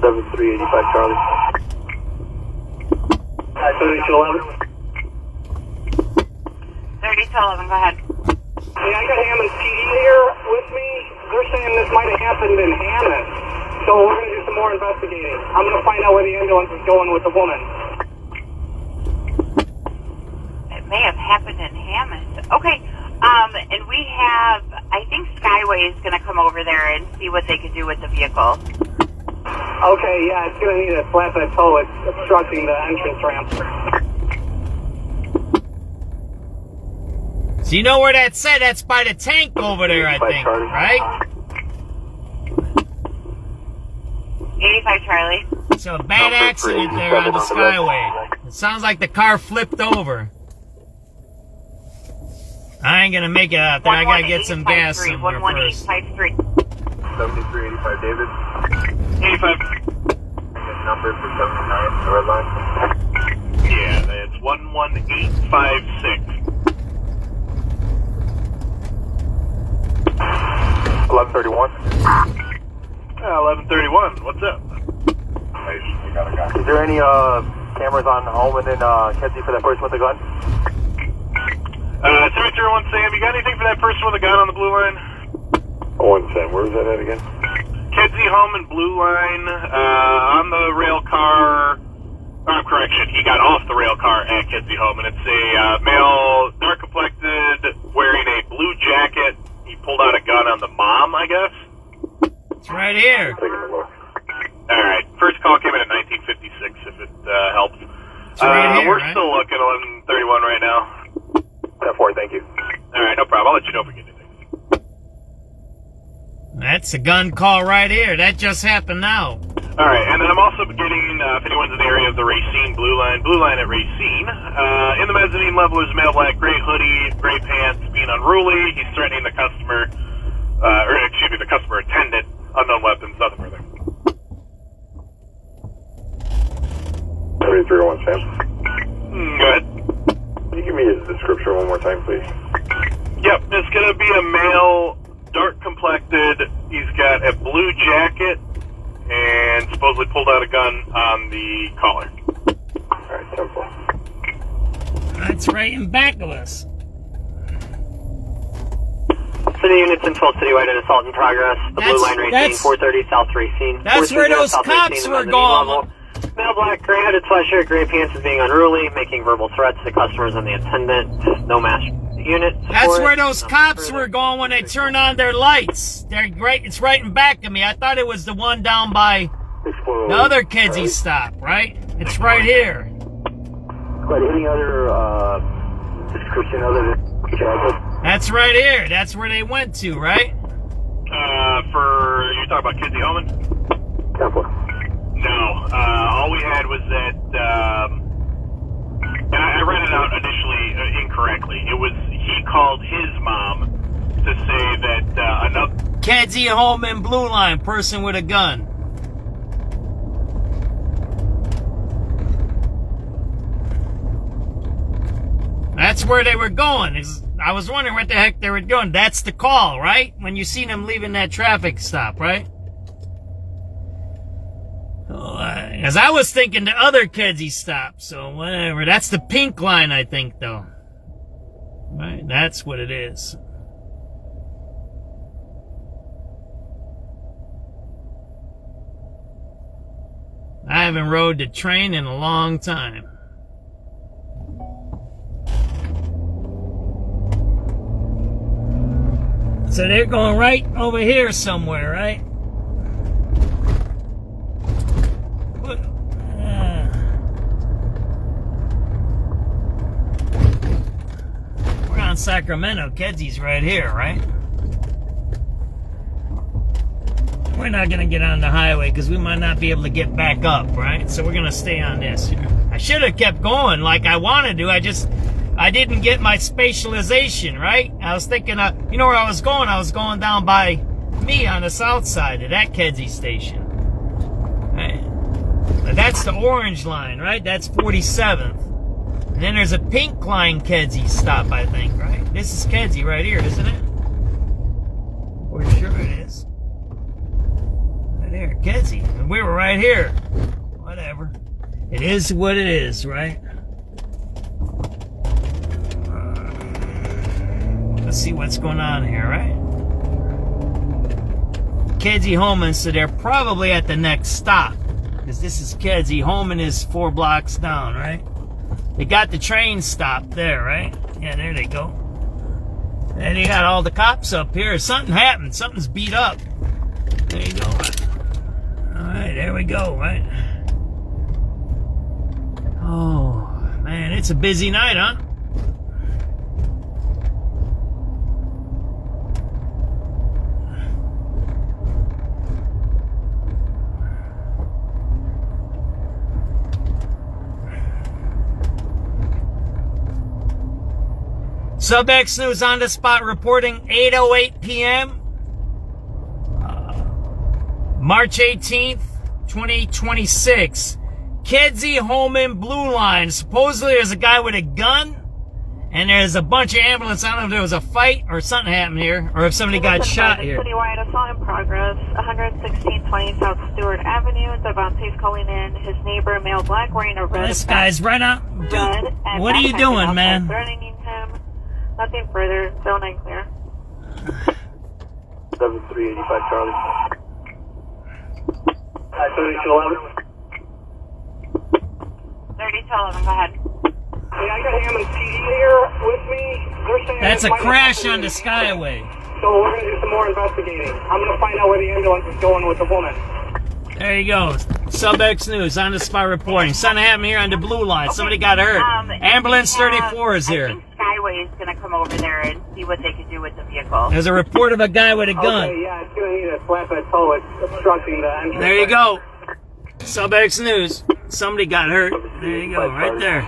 Charlie. 3211. 3211, go ahead. Hey, I got Hammond's PD here with me. They're saying this might have happened in Hammond. So we're going to do some more investigating. I'm going to find out where the ambulance is going with the woman. It may have happened in Hammond. Okay, and we have, I think Skyway is going to come over there and see what they could do with the vehicle. Okay, yeah, it's going to need a flatbed tow. It's obstructing the entrance ramp. So you know where that's at? That's by the tank over there, I think, right? 85 Charlie. So a bad accident there on the Skyway. It sounds like the car flipped over. I ain't gonna make it out there. I gotta get some gas somewhere first. 11853. 7385 David. 85. Number for 79, the red line. Yeah, that's 11856. 1131. 1131. What's up? You got a guy. Is there any cameras on Holman and Kedzie for that person with the gun? 301 Sam, you got anything for that person with a gun on the blue line? 1 Sam, where was that at again? Kedzie home and blue line on the rail car. Correction, he got off the rail car at Kedzie home, and it's a male, dark complected, wearing a blue jacket. He pulled out a gun on the mom, I guess. It's right here. Taking a look. All right, first call came in at 1956. If it helps. It's right here, we're right? still looking 1131 right now. 10-4, thank you. All right, no problem. I'll let you know if we get anything. That's a gun call right here. That just happened now. All right, and then I'm also getting, if anyone's in the area of the Racine Blue Line at Racine. In the mezzanine level is male black, gray hoodie, gray pants, being unruly. He's threatening the customer, the customer attendant. Unknown weapons, nothing further. 7301 Sam. Go ahead. Can you give me his description one more time, please? Yep, it's going to be a male, dark complected. He's got a blue jacket and supposedly pulled out a gun on the collar. Alright, 10-4. That's right in back of us. City units in 12 citywide and assault in progress. The blue line Racine, 430 South Racine. That's where those cops were going. Male black, gray hooded sweatshirt, gray pants is being unruly, making verbal threats to customers and the attendant. No mass unit. That's where those cops were going when they turned on their lights. They're great. It's right in back of me. I thought it was the one down by the other Kedzie stop, right? It's right here. But any other description other than jacket? That's right here. That's where they went to, right? You're talking about Kedzie Homan? 10-4. No, all we had was that, and I read it out initially incorrectly. It was, he called his mom to say that another... Kedzie Holman Blue Line, person with a gun. That's where they were going. I was wondering what the heck they were doing. That's the call, right? When you seen them leaving that traffic stop, right? As I was thinking the other Kedzie stop, so whatever. That's the pink line, I think, though. Right, that's what it is. I haven't rode the train in a long time. So they're going right over here somewhere, right? We're on Sacramento. Kedzie's right here, right? We're not going to get on the highway because we might not be able to get back up, right? So we're going to stay on this here. I should have kept going like I wanted to. I didn't get my spatialization, right? I was thinking, you know where I was going? I was going down by me on the south side of that Kedzie station. Right? But that's the orange line, right? That's 47th. And then there's a pink line Kedzie stop, I think, right? This is Kedzie right here, isn't it? We're sure it is. Right there, Kedzie. And we were right here. Whatever. It is what it is, right? Let's see what's going on here, right? Kedzie Holman, so they're probably at the next stop. Because this is Kedzie. Holman is 4 blocks down, right? They got the train stop there, right? Yeah, there they go. And they got all the cops up here. Something happened. Something's beat up. There you go. Alright, there we go, right? Oh, man, it's a busy night, huh? SubX.News on the spot reporting 8:08 p.m. March 18th, 2026. Kedzie Holman Blue Line. Supposedly there's a guy with a gun and there's a bunch of ambulance. I don't know if there was a fight or something happened here or if somebody got shot here. Citywide assault in progress. 11620 South Stewart Avenue. Devontae's calling in his neighbor, male black, wearing a red. This guy's right out. Dude, what are you doing, man? Threatening him. Nothing further. Zone 9 clear. 7385 Charlie. 3211. 3211, go ahead. Hey, I got Hammond's PD here with me. They're saying that's a might crash have on the Skyway. So we're going to do some more investigating. I'm going to find out where the ambulance is going with the woman. There you go. SubX.News on the spot reporting. Something happened here on the blue line. Okay. Somebody got hurt. Ambulance 34 is here. I think Skyway is going to come over there and see what they can do with the vehicle. There's a report of a guy with a gun. Okay, yeah, it's going to need a flatbed tow. It's obstructing the entrance. There you go. SubX.News. Somebody got hurt. There you go, right there.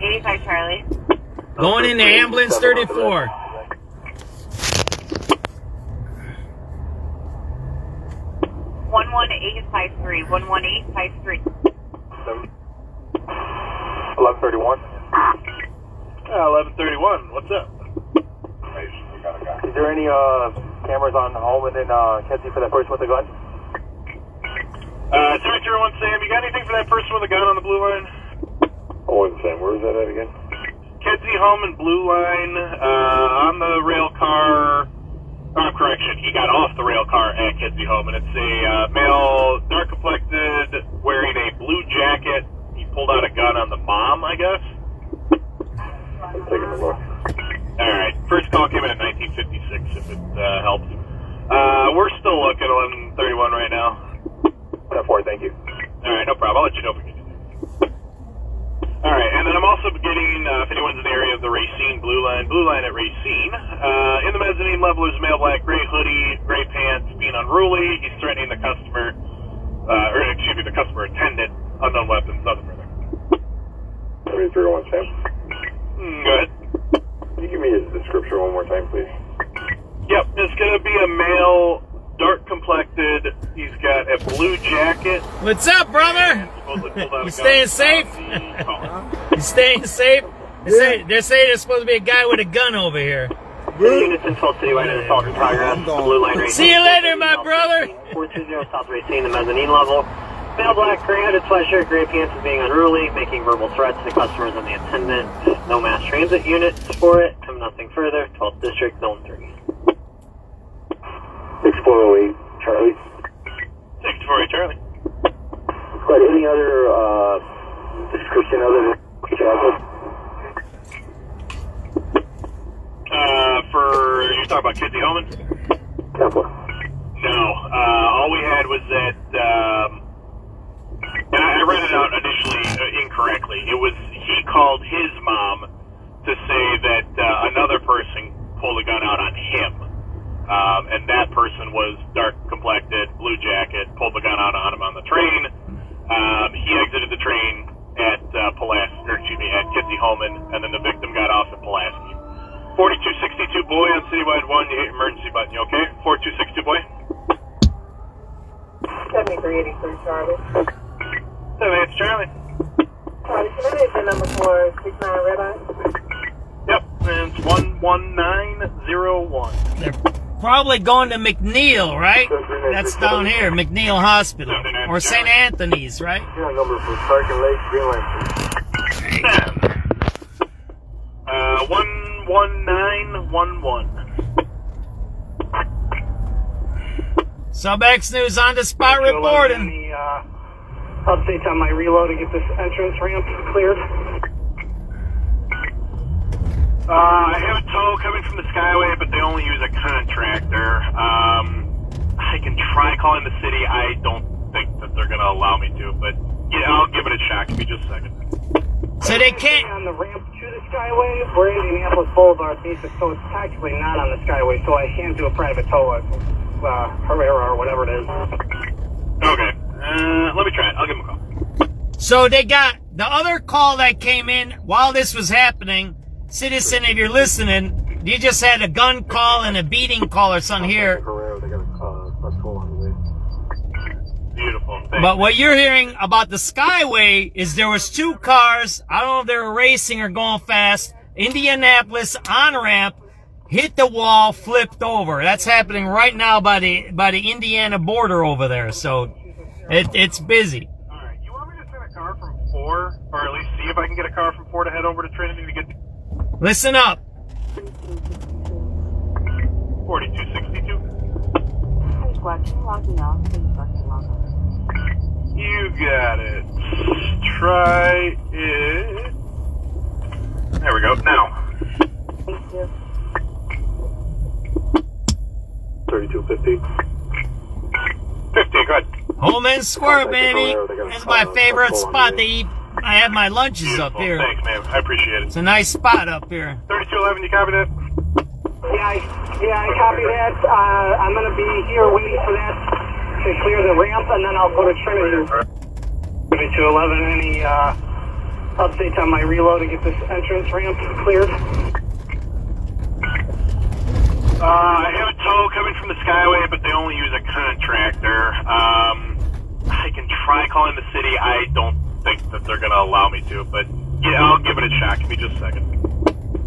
85 Charlie. Going into ambulance 34. One 11853. 11853. 1131. 1131. What's up? Is there any cameras on Holman and Kedzie for that person with the gun? 301 Sam, you got anything for that person with the gun on the blue line? Oh, Sam, where is that at again? Kedzie Holman blue line on the rail car. Correction, he got off the rail car at Kedzie Holman. It's a male, dark complected, wearing a blue jacket. He pulled out a gun on the mom, I guess. I'm taking a look. Alright, first call came in at 1956, if it helps. We're still looking at 1131 right now. 4, thank you. Alright, no problem. I'll let you know if we can do this. Alright, and then I'm also getting, if anyone's in the area of the Racine blue line at Racine. In the mezzanine level, there's a male black, gray hoodie, gray pants, being unruly. He's threatening the customer, the customer attendant, unknown weapons, nothing further. 301 Sam. Go ahead. Can you give me his description one more time, please? Yep, it's going to be a male, dark complected. He's got a blue jacket. What's up, brother? You staying safe? You staying safe? They're saying there's supposed to be a guy with a gun over here. Units in 12 Citywide and assault in progress. Blue line racing. See you later, my brother. 420 South Racing, the mezzanine level. Male black, gray-headed sweatshirt, gray pants is being unruly, making verbal threats to customers and the attendant. No mass transit units for it. Come nothing further. 12th District, Zone 3. 6408, Charlie. 6408 Charlie. But any other description other than jacket? You talking about Kitsy Holman? Temple. No. All we had was that, and I read it out initially incorrectly. It was, he called his mom to say that another person pulled a gun out on him. And that person was dark complected, blue jacket, pulled the gun out on him on the train. He exited the train at at Kitsy Holman, and then the victim got off at Pulaski. 4262 boy on Citywide 1, you hit emergency button, you okay? 4262 boy? 7383 Charlie. 78 Charlie. Charlie, can I make the number 469 Red Eye? Yep, and it's 11901. They're probably going to McNeil, right? That's down here, McNeil Hospital. Or St. Anthony's, right? Number for Stark and Lake, Green Line. 11911. SubX.News on the spot reporting. Any updates on my reload to get this entrance ramp cleared? I have a tow coming from the Skyway, but they only use a contractor. I can try calling the city. I don't think that they're going to allow me to, but yeah, I'll give it a shot. Give me just a second. So they can't... On the ramp to the Skyway, we're Indianapolis Boulevard, so it's actually not on the Skyway, so I can't do a private tow at Herrera or whatever it is. Okay, let me try it. I'll give him a call. So they got the other call that came in while this was happening. Citizen, if you're listening, you just had a gun call and a beating call or something here. Herrera, they got a bus toll on the way. Beautiful. Thanks. But what you're hearing about the Skyway is there was two cars. I don't know if they were racing or going fast. Indianapolis on ramp, hit the wall, flipped over. That's happening right now by the Indiana border over there. So it's busy. All right, you want me to send a car from 4, or at least see if I can get a car from 4 to head over to Trinity to get the... Listen up. 4262. Hey, Squad, can you log me off? Please fucking log off. You got it. Try it. There we go. Now. Thank you. 3250. 15, go ahead. Holman Square, baby. That's my favorite spot to eat. I have my lunches up here. Thanks, man. I appreciate it. It's a nice spot up here. 3211, you copy that? Yeah, I copy that. I'm going to be here waiting for that to clear the ramp, and then I'll go to Trinity. 3211, any updates on my reload to get this entrance ramp cleared? I have a tow coming from the Skyway, but they only use a contractor. I can try calling the city. I don't think that they're going to allow me to, but yeah, I'll give it a shot. Give me just a second.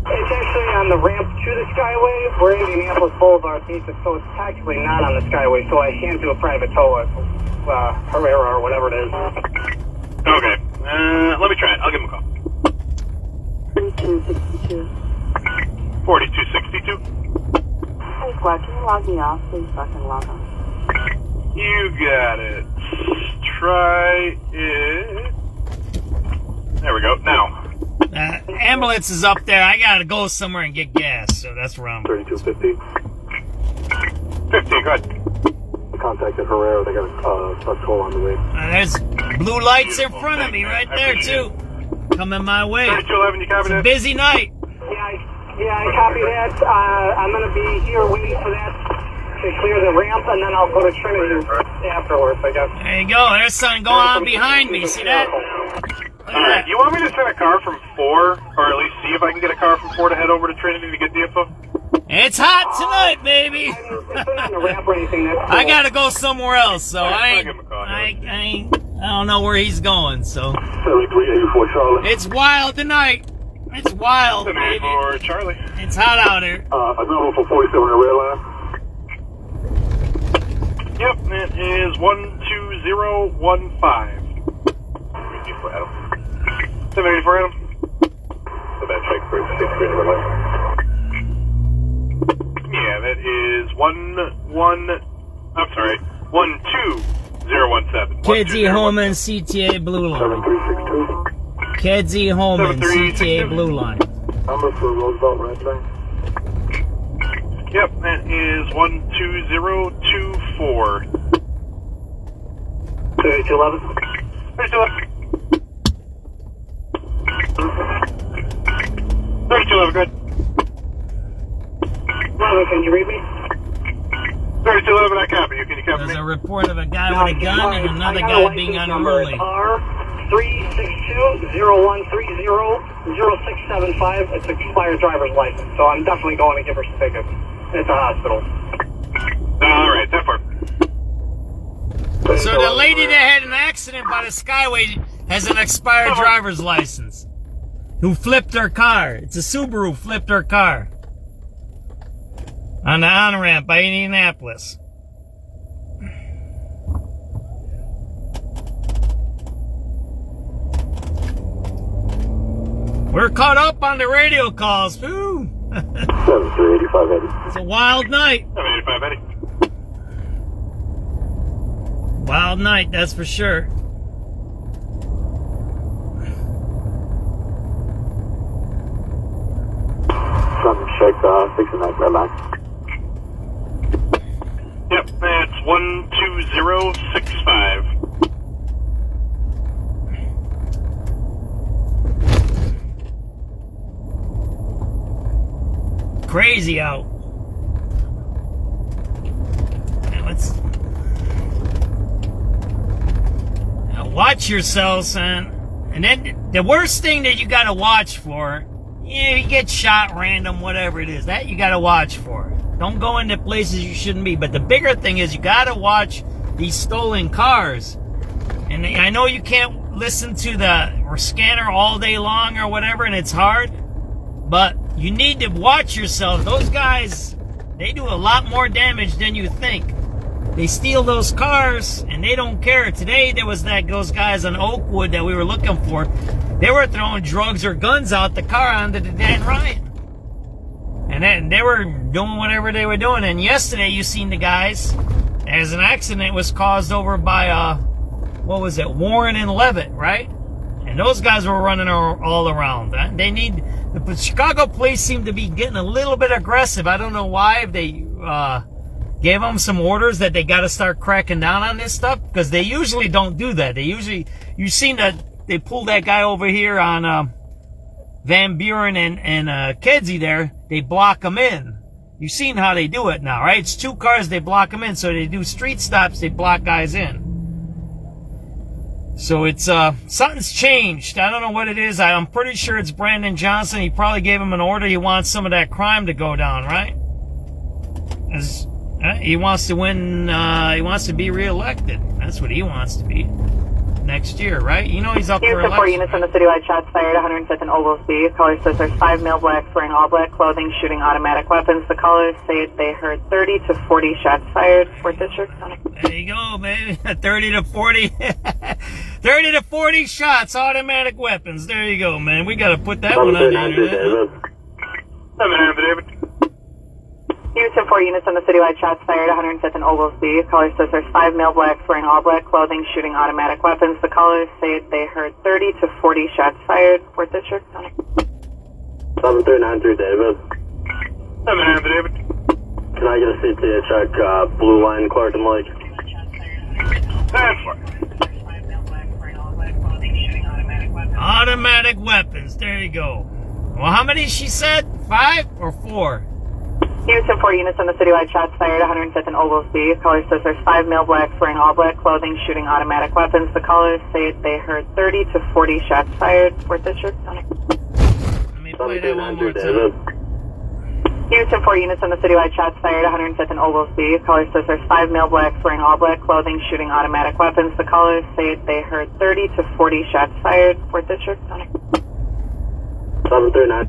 It's actually on the ramp to the Skyway. We're Indianapolis Boulevard, so it's actually not on the Skyway, so I can't do a private tow at Herrera or whatever it is. Okay, let me try it. I'll give him a call. 4262. 4262. Hey, Squad, can you log me off? Please fucking log off. You got it. Try it. There we go. Now. Ambulance is up there. I gotta go somewhere and get gas, so that's where I'm. 3250. 15, go ahead. Contacted Herrera, they got a bus toll on the way. There's blue lights in front of me right there, too. Coming my way. 3211, you copy It's a that? busy night. Yeah, I copy that. I'm going to be here waiting for that to clear the ramp, and then I'll go to Trinity afterwards, I guess. There you go. There's something going on behind me. See that? Alright, you want me to send a car from 4, or at least see if I can get a car from 4 to head over to Trinity to get the info? It's hot tonight, baby. It's not on the ramp or anything. That's cool. I gotta go somewhere else, so Alright, I I'll give him a call, ain't I don't know where he's going, so. 7384 Charlie. It's wild tonight. It's wild, baby. 74 Charlie. It's hot out here. A number for 47 on the red line. Yep, it is 12015. 74 Adam. 784 Adam. So that check for 6 green red line. Yeah, that is 12017. Kedzie Holman, CTA Blue Line. 7362. Kedzie Holman, CTA Blue Line. Number for Roosevelt red line. Yep, that is 12024. 3211. 3211, good. Bravo, can you read me? 3211, I copy you. Can you copy There's me? a report of a guy with a gun and another guy being unruly. R362-0130-0675. It's an expired driver's license, so I'm definitely going to give her some tickets. It's a hospital. All right, that part. So the lady that had an accident by the Skyway has an expired driver's license. Who flipped her car. It's a Subaru flipped her car. On the on-ramp by Indianapolis. We're caught up on the radio calls. Woo! 7385 Eddie. It's a wild night. 785 Eddie. Wild night, that's for sure. Sun check 69 red line. Yep, that's 12065. Crazy out. Now watch yourself, son. And then the worst thing that you gotta watch for, you get shot random, whatever it is. That you gotta watch for. Don't go into places you shouldn't be. But the bigger thing is you gotta watch these stolen cars. And I know you can't listen to the scanner all day long or whatever, and it's hard. But you need to watch yourself. Those guys, they do a lot more damage than you think. They steal those cars, and they don't care. Today, there was those guys on Oakwood that we were looking for. They were throwing drugs or guns out the car onto the Dan Ryan. And then they were doing whatever they were doing. And yesterday, you seen the guys, as an accident was caused over by, Warren and Levitt, right? And those guys were running all around. The Chicago police seem to be getting a little bit aggressive. I don't know why. If they gave them some orders that they got to start cracking down on this stuff, because they usually don't do that. You've seen that they pulled that guy over here on Van Buren and Kedzie there. They block them in. You've seen how they do it now, right? It's two cars, they block them in. So they do street stops, they block guys in. So it's, something's changed. I don't know what it is. I'm pretty sure it's Brandon Johnson. He probably gave him an order. He wants some of that crime to go down, right? He wants to win, he wants to be reelected. That's what he wants to be next year, right? You know he's up for election. 4 units on the citywide shots fired, 105th and Oglesby. Caller says there's 5 male blacks wearing all black clothing shooting automatic weapons. The callers say they heard 30 to 40 shots fired. 4th District. There you go, baby. 30 to 40. 30 to 40 shots, automatic weapons. There you go, man. We got to put that one on the internet. 7 David. Houston, 4 units on the citywide shots fired, 105th and Oglesby. Caller says there's 5 male blacks wearing all black clothing shooting automatic weapons. The callers say they heard 30 to 40 shots fired. 4th District. 7393 David. 7 David. Can I get a CTA check, Blue Line, Clark and Lake? That's fine. Automatic weapons. There you go. Well, how many she said? 5 or 4? Houston, 4 units on the citywide shots fired, 105th and Oglesby. Caller says there's 5 male blacks wearing all black clothing shooting automatic weapons. The callers say they heard 30 to 40 shots fired. 4th District. Let me play that one more time. Houston, 4 units on the citywide shots fired, 105th and Oglesby. Caller says there's 5 male blacks wearing all black clothing shooting automatic weapons. The callers say they heard 30 to 40 shots fired. 4th District. 739.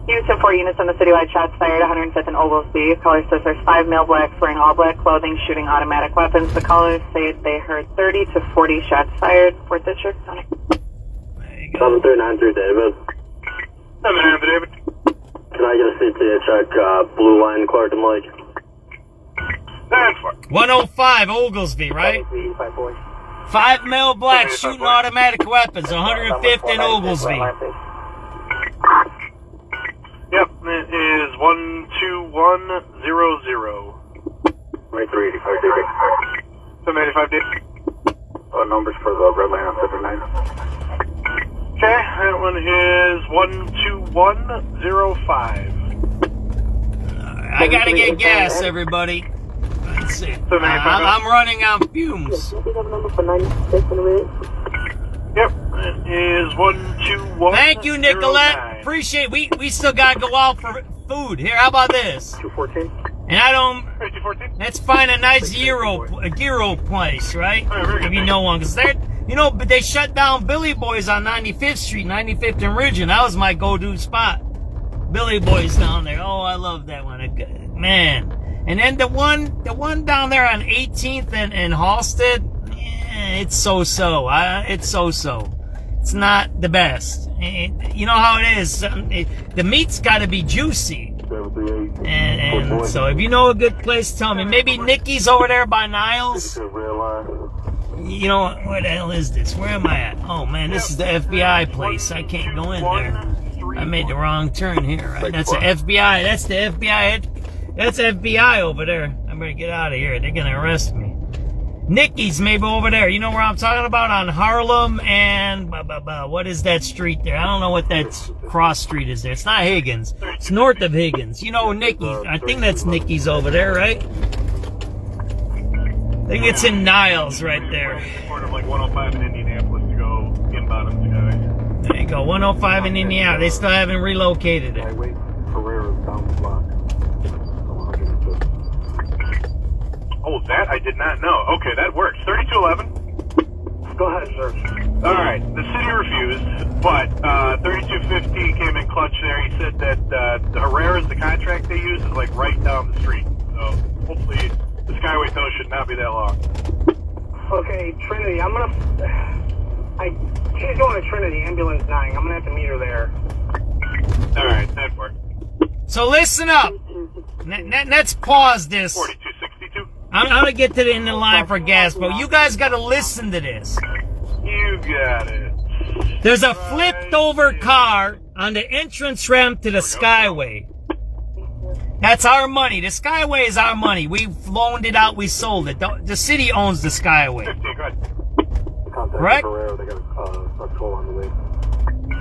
Houston, 4 units on the citywide shots fired, 105th and Oglesby. Caller says there's 5 male blacks wearing all black clothing shooting automatic weapons. The callers say they heard 30 to 40 shots fired. 4th District. 739 through David. 739 through David. Can I get a CTA check, Blue Line, Clark and Lake? That's fine. 105 Oglesby, right? 5 male blacks shooting automatic weapons, 105th and Oglesby. Yep, it is 12100. 385 David. 785 David. Numbers for the red line on 79. Okay, that one is 12105. I gotta get gas, everybody. Let's see. I'm running on fumes. Yep, it is 121. Thank you, Nicolette. Appreciate it. We still gotta go out for food. Here, how about this? 214. And I don't. 214. Let's find a nice gyro place, right? If you know one, because they're, but they shut down Billy Boys on 95th Street, 95th and Ridgeon. That was my go-to spot. Billy Boys down there. Oh, I love that one, man. And then the one down there on 18th and Halsted. It's so-so. It's so-so. It's not the best. You know how it is. The meat's got to be juicy. And so if you know a good place, tell me. Maybe Nikki's over there by Niles. You know, where the hell is this? Where am I at? Oh, man, this is the FBI place. I can't go in there. I made the wrong turn here, right? That's the FBI. That's the FBI. That's FBI over there. I better get out of here. They're going to arrest me. Nikki's maybe over there. You know where I'm talking about? On Harlem and what is that street there? I don't know what that cross street is there. It's not Higgins. It's north of Higgins. You know Nikki. I think that's Nikki's over there, right? I think it's in Niles right there. Part of like 105 in Indianapolis to go inbound to Skyway. There you go. 105 in Indiana. They still haven't relocated it. Oh, that I did not know. Okay, that works. 3211. Go ahead, sir. All right. The city refused, but 3250 came in clutch there. He said that the Herrera's, the contract they use, is like right down the street. So hopefully the Skyway tunnel should not be that long. Okay, Trinity, she's going to Trinity, ambulance 9. I'm going to have to meet her there. All right, that worked. So listen up. Let's pause this. 4262. I'm going to get to the end of the line for gas, but you guys got to listen to this. You got it. There's a flipped over car on the entrance ramp to the Skyway. That's our money. The Skyway is our money. We loaned it out. We sold it. The city owns the Skyway. 15, go ahead. Correct?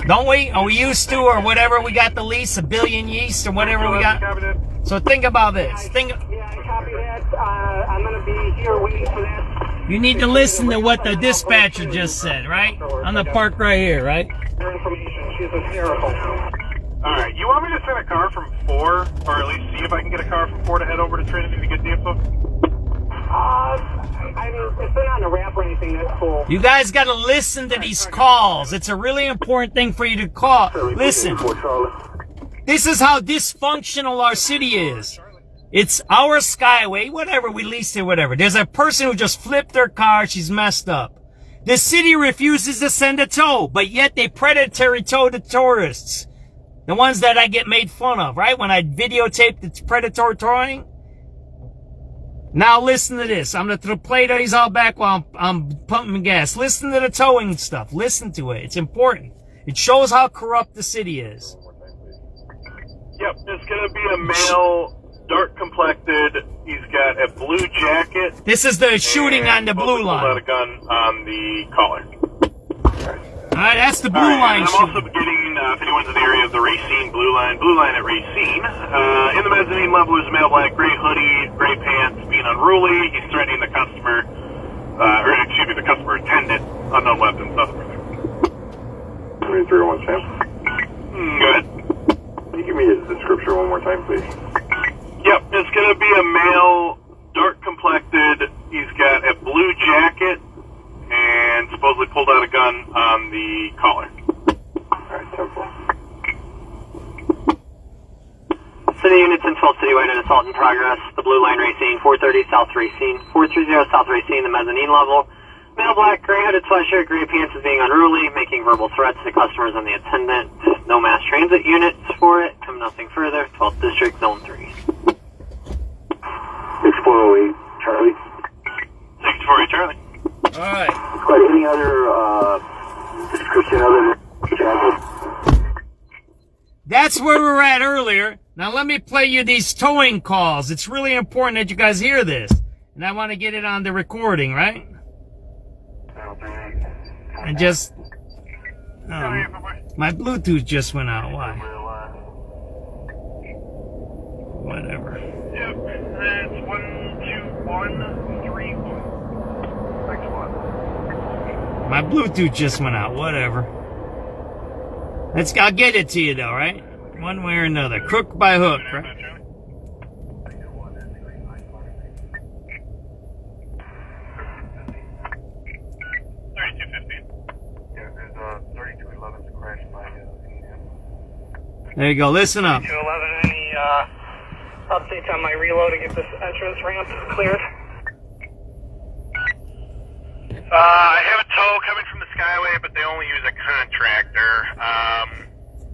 Don't we? Are we used to, or whatever we got the lease, a billion yeast, or whatever we got? So think about this. Yeah, I copy that. I'm going to be here waiting for that. You need to listen to what the dispatcher just said, right? On the park right here, right? Her information. She's hysterical. All right. You want me to send a car from 4, or at least see if I can get a car from 4 to head over to Trinity to get the info? I mean, if they're not on a ramp or anything, that's cool. You guys got to listen to these calls. It's a really important thing for you to call. Listen. This is how dysfunctional our city is. It's our Skyway, whatever, we leased it, whatever. There's a person who just flipped their car. She's messed up. The city refuses to send a tow, but yet they predatory tow the tourists. The ones that I get made fun of, right? When I videotape the predatory towing. Now listen to this. I'm going to play these all back while I'm pumping gas. Listen to the towing stuff. Listen to it. It's important. It shows how corrupt the city is. Yep, it's going to be a male, dark complected. He's got a blue jacket. This is the shooting on the blue line. Got a gun on the collar. All right, that's the blue line shooting. I'm also getting, if anyone's in the area of the Racine blue line at Racine. In the mezzanine level is a male black, gray hoodie, gray pants, being unruly. He's threatening the customer, the customer attendant, unknown weapons, nothing. 331 Sam. Go ahead. Can you give me his description one more time, please? Yep, it's going to be a male, dark complected. He's got a blue jacket and supposedly pulled out a gun on the collar. Alright, 10-4. City units in 12 citywide and assault in progress. The blue line racing, 430 South Racine, 430 South Racine, the mezzanine level. Male black, gray hooded sweatshirt, gray pants is being unruly, making verbal threats to customers and the attendant. No mass transit units for it. Come nothing further. 12th District, Zone 3. 6408, Charlie. 6408 Charlie. All right. Quite any other description other than jacket? That's where we were at earlier. Now let me play you these towing calls. It's really important that you guys hear this. And I want to get it on the recording, right? And just... my Bluetooth just went out. Why? Whatever. Yep, that's 12131. Next one. My Bluetooth just went out. Whatever. I'll get it to you though, right? One way or another. Crook by hook, right? There you go. Listen up. 211, any updates on my reload to get this entrance ramp cleared? I have a tow coming from the Skyway, but they only use a contractor.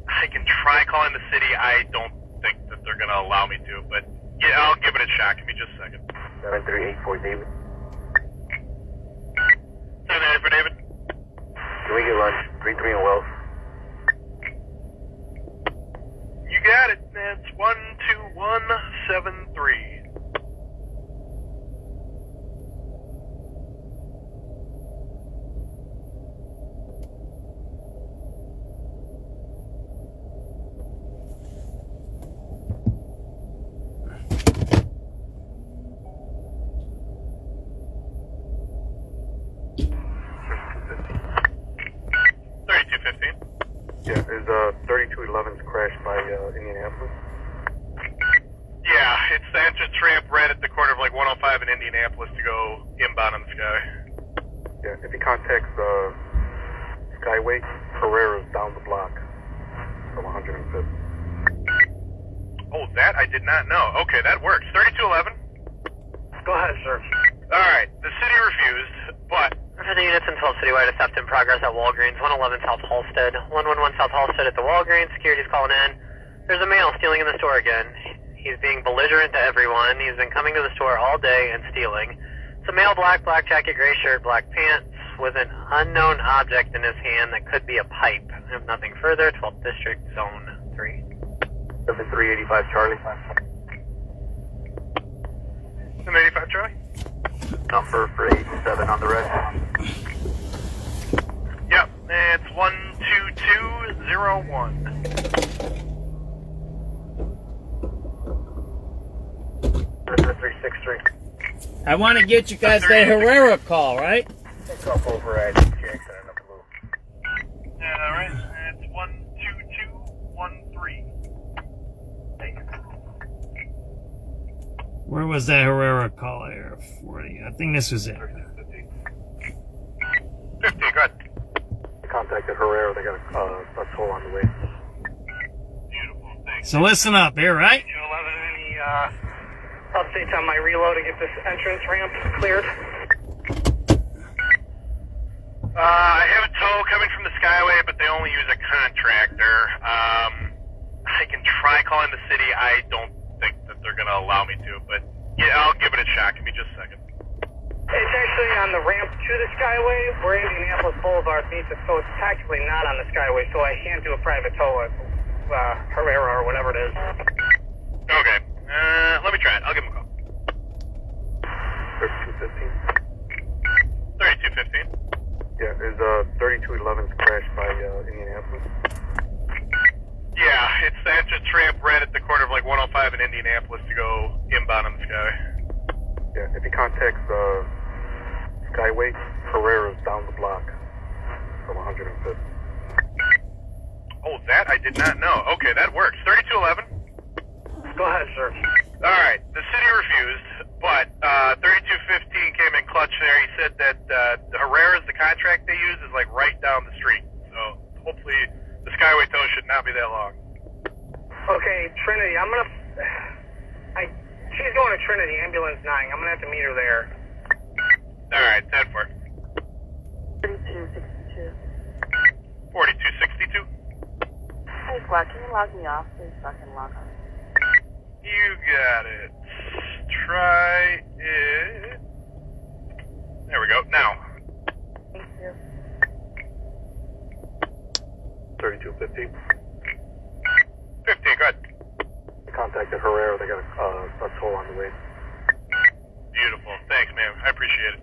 I can try calling the city. I don't think that they're going to allow me to, but yeah, I'll give it a shot. Give me just a second. 7384 David. 7 for David. Can we get lunch? 33 and Wells. You got it. That's 12173. Yeah, is 3211's crashed by Indianapolis? Yeah, it's the entrance ramp right at the corner of like 105 in Indianapolis to go inbound on the Skyway. Yeah, if he contacts Skyway, Herrera's down the block from 105th. Oh, that I did not know. Okay, that works. 3211. Go ahead, sir. Alright, the city refused, but... For the units in 12 citywide, a theft in progress at Walgreens, 111 South Halsted, 111 South Halsted at the Walgreens. Security's calling in. There's a male stealing in the store again. He's being belligerent to everyone. He's been coming to the store all day and stealing. It's a male, black jacket, gray shirt, black pants, with an unknown object in his hand that could be a pipe. If nothing further, 12th District, Zone 3. 7385 Charlie. 785 Charlie? Number for 87 on the red. Yep, it's 12201. Number 363. I want to get you guys that Herrera call, right? Take off over at Jackson and up blue. Yeah, alright, it's 12213. Thank you. Where was that Herrera call here? 40. I think this was it. 50, go ahead. Contacted Herrera, they got a toll on the way. Beautiful, thanks. So listen up here, right? 211, any updates on my reload to get this entrance ramp cleared? I have a tow coming from the Skyway, but they only use a contractor. I can try calling the city. I don't think that they're going to allow me to, but yeah, I'll give it a shot. Give me just a second. It's actually on the ramp to the Skyway where Indianapolis Boulevard meets it, so it's technically not on the Skyway, so I can't do a private tow at Herrera or whatever it is. Okay, let me try it. I'll give him a call. 3215. 3215. Yeah, is 3211's crashed by Indianapolis? Yeah, it's the entrance ramp right at the corner of like 105 in Indianapolis to go inbound on the Skyway. Yeah, if he contacts Skyway, Herrera's down the block from 105th. Oh, that I did not know. Okay, that works. 3211. Go ahead, sir. All right, the city refused, but 3215 came in clutch there. He said that the Herrera's, the contract they use, is like right down the street. So hopefully the Skyway tow should not be that long. Okay, Trinity, she's going to Trinity, ambulance 9. I'm gonna have to meet her there. All right, 10-4. 3262. 4262. Hey, Squad, can you log me off, please, so I can log on? You got it. Try it. There we go. Now. Thank you. 3215. 15, go ahead. I contacted Herrera. They got a toll on the way. Beautiful. Thanks, man. I appreciate it.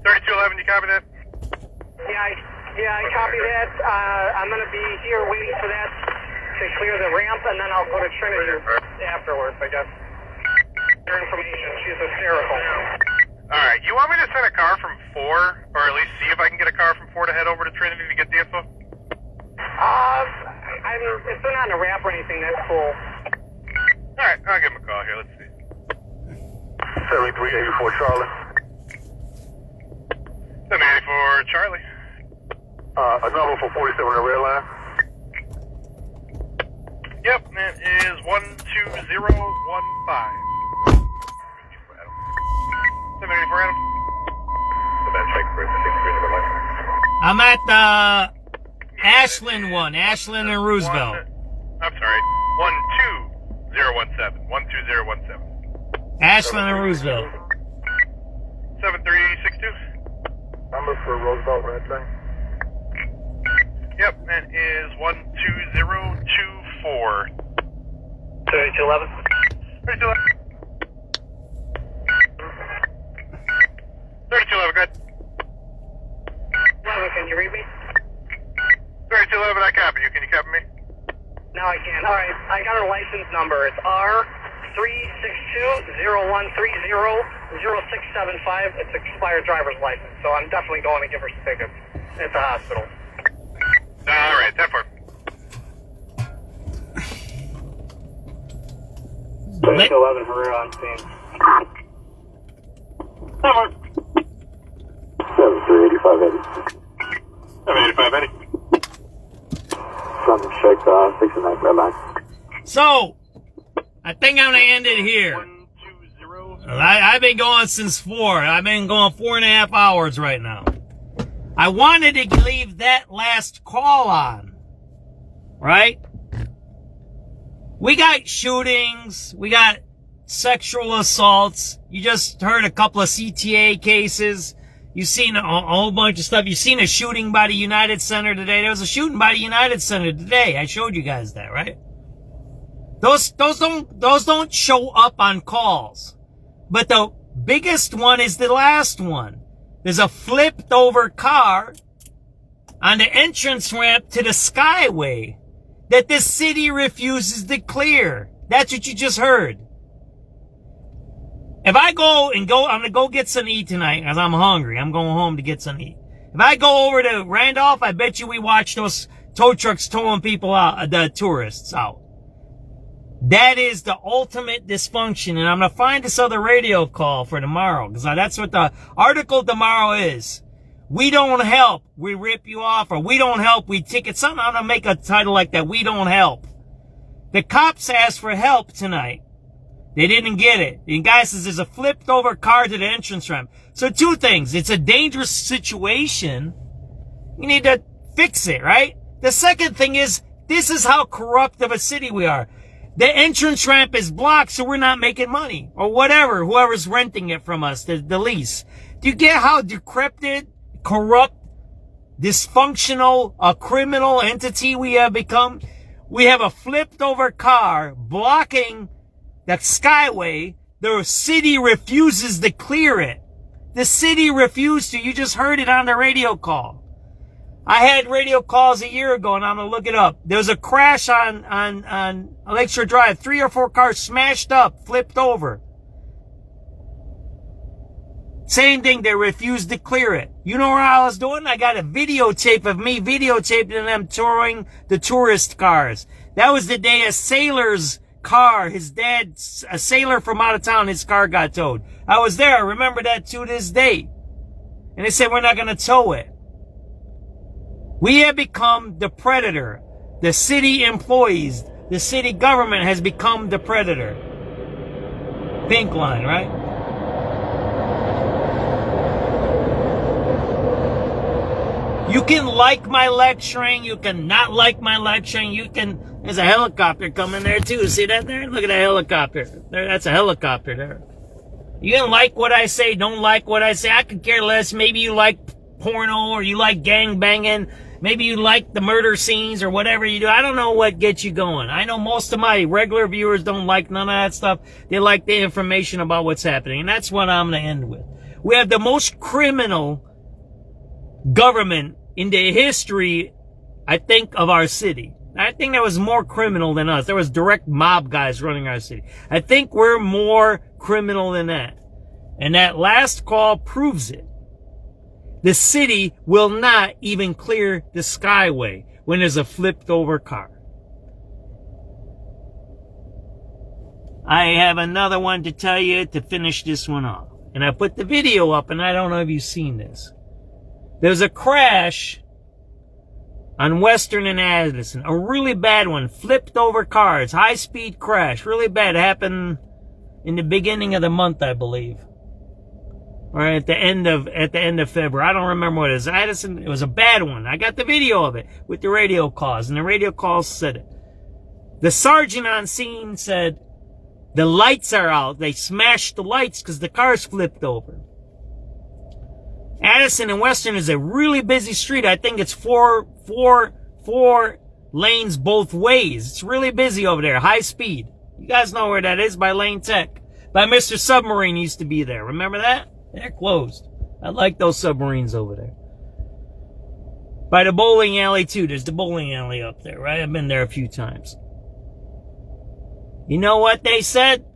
3211, you copy that? Yeah, I copy that. I'm gonna be here waiting for that to clear the ramp, and then I'll go to Trinity afterwards, I guess. Your information. She's hysterical. Alright, you want me to send a car from 4, or at least see if I can get a car from 4 to head over to Trinity to get the info? I mean, if they're not in a wrap or anything, that's cool. Alright, I'll give him a call here. Let's see. 7384 Charlie. 784 Charlie. A number for 47 on the red line. Yep, that is 12015. 784 Adam. I'm at the Ashland one, Ashland and Roosevelt. I'm sorry, 12017. 12017. Ashland and Roosevelt. 7362. Number for Roosevelt red line. Yep, that is 12024. 3211. 3211. 3211, go ahead. 11, can you read me? 3211, I copy you. Can you copy me? Now I can. All right, I got her license number. It's R362-0130-0675. It's expired driver's license, so I'm definitely going to give her some tickets at the hospital. All right, 10-4. 3211, Herrera on scene. 7385 Eddie. 785 Eddie. From check 69 red line. So, I think I'm going to end it here. 120. I've been going since 4. I've been going 4.5 hours right now. I wanted to leave that last call on, right? We got shootings. We got sexual assaults. You just heard a couple of CTA cases. You've seen a whole bunch of stuff. You've seen a shooting by the United Center today. There was a shooting by the United Center today. I showed you guys that, right? Those don't show up on calls. But the biggest one is the last one. There's a flipped over car on the entrance ramp to the Skyway that the city refuses to clear. That's what you just heard. If I I'm gonna go get some eat tonight because I'm hungry. I'm going home to get some eat. If I go over to Randolph, I bet you we watch those tow trucks towing people out, the tourists out. That is the ultimate dysfunction, and I'm gonna find this other radio call for tomorrow, because that's what the article tomorrow is. We don't help, we rip you off, or we don't help, we ticket. Something, I'm gonna make a title like that, we don't help. The cops asked for help tonight. They didn't get it. The guy says there's a flipped over car to the entrance ramp. So 2 things, it's a dangerous situation. You need to fix it, right? The second thing is, this is how corrupt of a city we are. The entrance ramp is blocked, so we're not making money. Or whatever, whoever's renting it from us, the lease. Do you get how decrepit, corrupt, dysfunctional, a criminal entity we have become? We have a flipped over car blocking the Skyway. The city refuses to clear it. The city refused to. You just heard it on the radio call. I had radio calls a year ago, and I'm going to look it up. There was a crash on Lakeshore Drive. 3 or 4 cars smashed up, flipped over. Same thing, they refused to clear it. You know what I was doing? I got a videotape of me videotaping them touring the tourist cars. That was the day a sailor's car, his dad, a sailor from out of town, his car got towed. I was there. I remember that to this day. And they said, we're not going to tow it. We have become the predator. The city employees, the city government has become the predator. Pink line, right? You can like my lecturing. You can not like my lecturing. You can... There's a helicopter coming there too. See that there? Look at that helicopter. There, that's a helicopter there. You can like what I say, don't like what I say. I could care less. Maybe you like porno or you like gang banging. Maybe you like the murder scenes or whatever you do. I don't know what gets you going. I know most of my regular viewers don't like none of that stuff. They like the information about what's happening. And that's what I'm going to end with. We have the most criminal government in the history, I think, of our city. I think there was more criminal than us. There was direct mob guys running our city. I think we're more criminal than that. And that last call proves it. The city will not even clear the Skyway when there's a flipped over car. I have another one to tell you to finish this one off. And I put the video up, and I don't know if you've seen this. There's a crash on Western and Addison, a really bad one, flipped over cars, high-speed crash, really bad. It happened in the beginning of the month, I believe, or at the end of February. I don't remember what it is. Addison, it was a bad one. I got the video of it with the radio calls, and the radio calls said it. The sergeant on scene said the lights are out. They smashed the lights because the cars flipped over. Addison and Western is a really busy street. I think it's four lanes both ways. It's really busy over there. High speed. You guys know where that is, by Lane Tech. By Mr. Submarine used to be there. Remember that? They're closed. I like those submarines over there. By the bowling alley too. There's the bowling alley up there, right? I've been there a few times. You know what they said?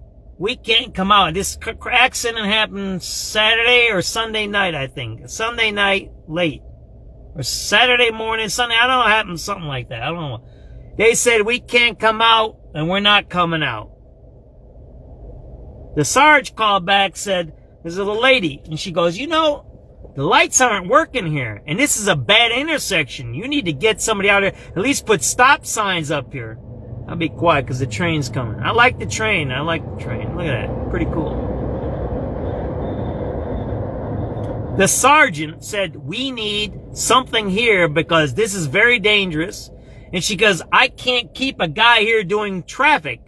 We can't come out. This accident happened Saturday or Sunday night, I think. Sunday night late. Or Saturday morning, Sunday. I don't know. It happened something like that. I don't know. They said we can't come out and we're not coming out. The Sarge called back, said, there's a little lady. And she goes, you know, the lights aren't working here. And this is a bad intersection. You need to get somebody out here. At least put stop signs up here. I'll be quiet because the train's coming. I like the train. I like the train. Look at that. Pretty cool. The sergeant said, we need something here because this is very dangerous. And she goes, I can't keep a guy here doing traffic.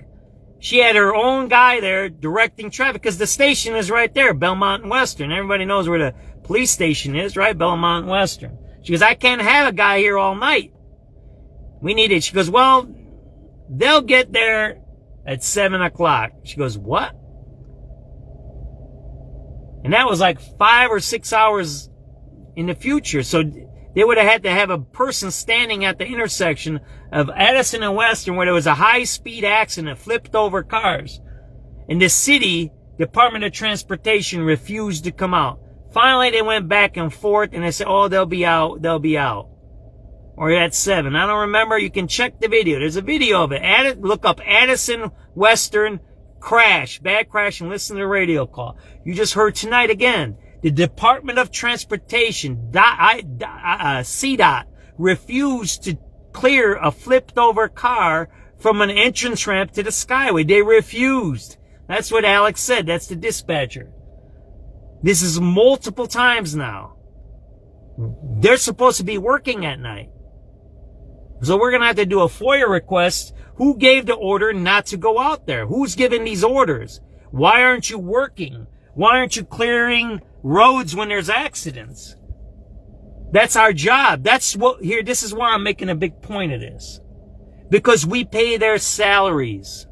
She had her own guy there directing traffic because the station is right there, Belmont and Western. Everybody knows where the police station is, right? Belmont and Western. She goes, I can't have a guy here all night. We need it. She goes, well, they'll get there at 7 o'clock. She goes, what? And that was like 5 or 6 hours in the future. So they would have had to have a person standing at the intersection of Addison and Western where there was a high-speed accident, flipped over cars. And the city Department of Transportation refused to come out. Finally, they went back and forth and they said, oh, they'll be out. They'll be out. Or at 7. I don't remember. You can check the video. There's a video of it. Look up Addison Western crash. Bad crash and listen to the radio call. You just heard tonight again. The Department of Transportation, CDOT, refused to clear a flipped over car from an entrance ramp to the Skyway. They refused. That's what Alex said. That's the dispatcher. This is multiple times now. They're supposed to be working at night. So we're going to have to do a FOIA request. Who gave the order not to go out there? Who's giving these orders? Why aren't you working? Why aren't you clearing roads when there's accidents? That's our job. This is why I'm making a big point of this. Because we pay their salaries.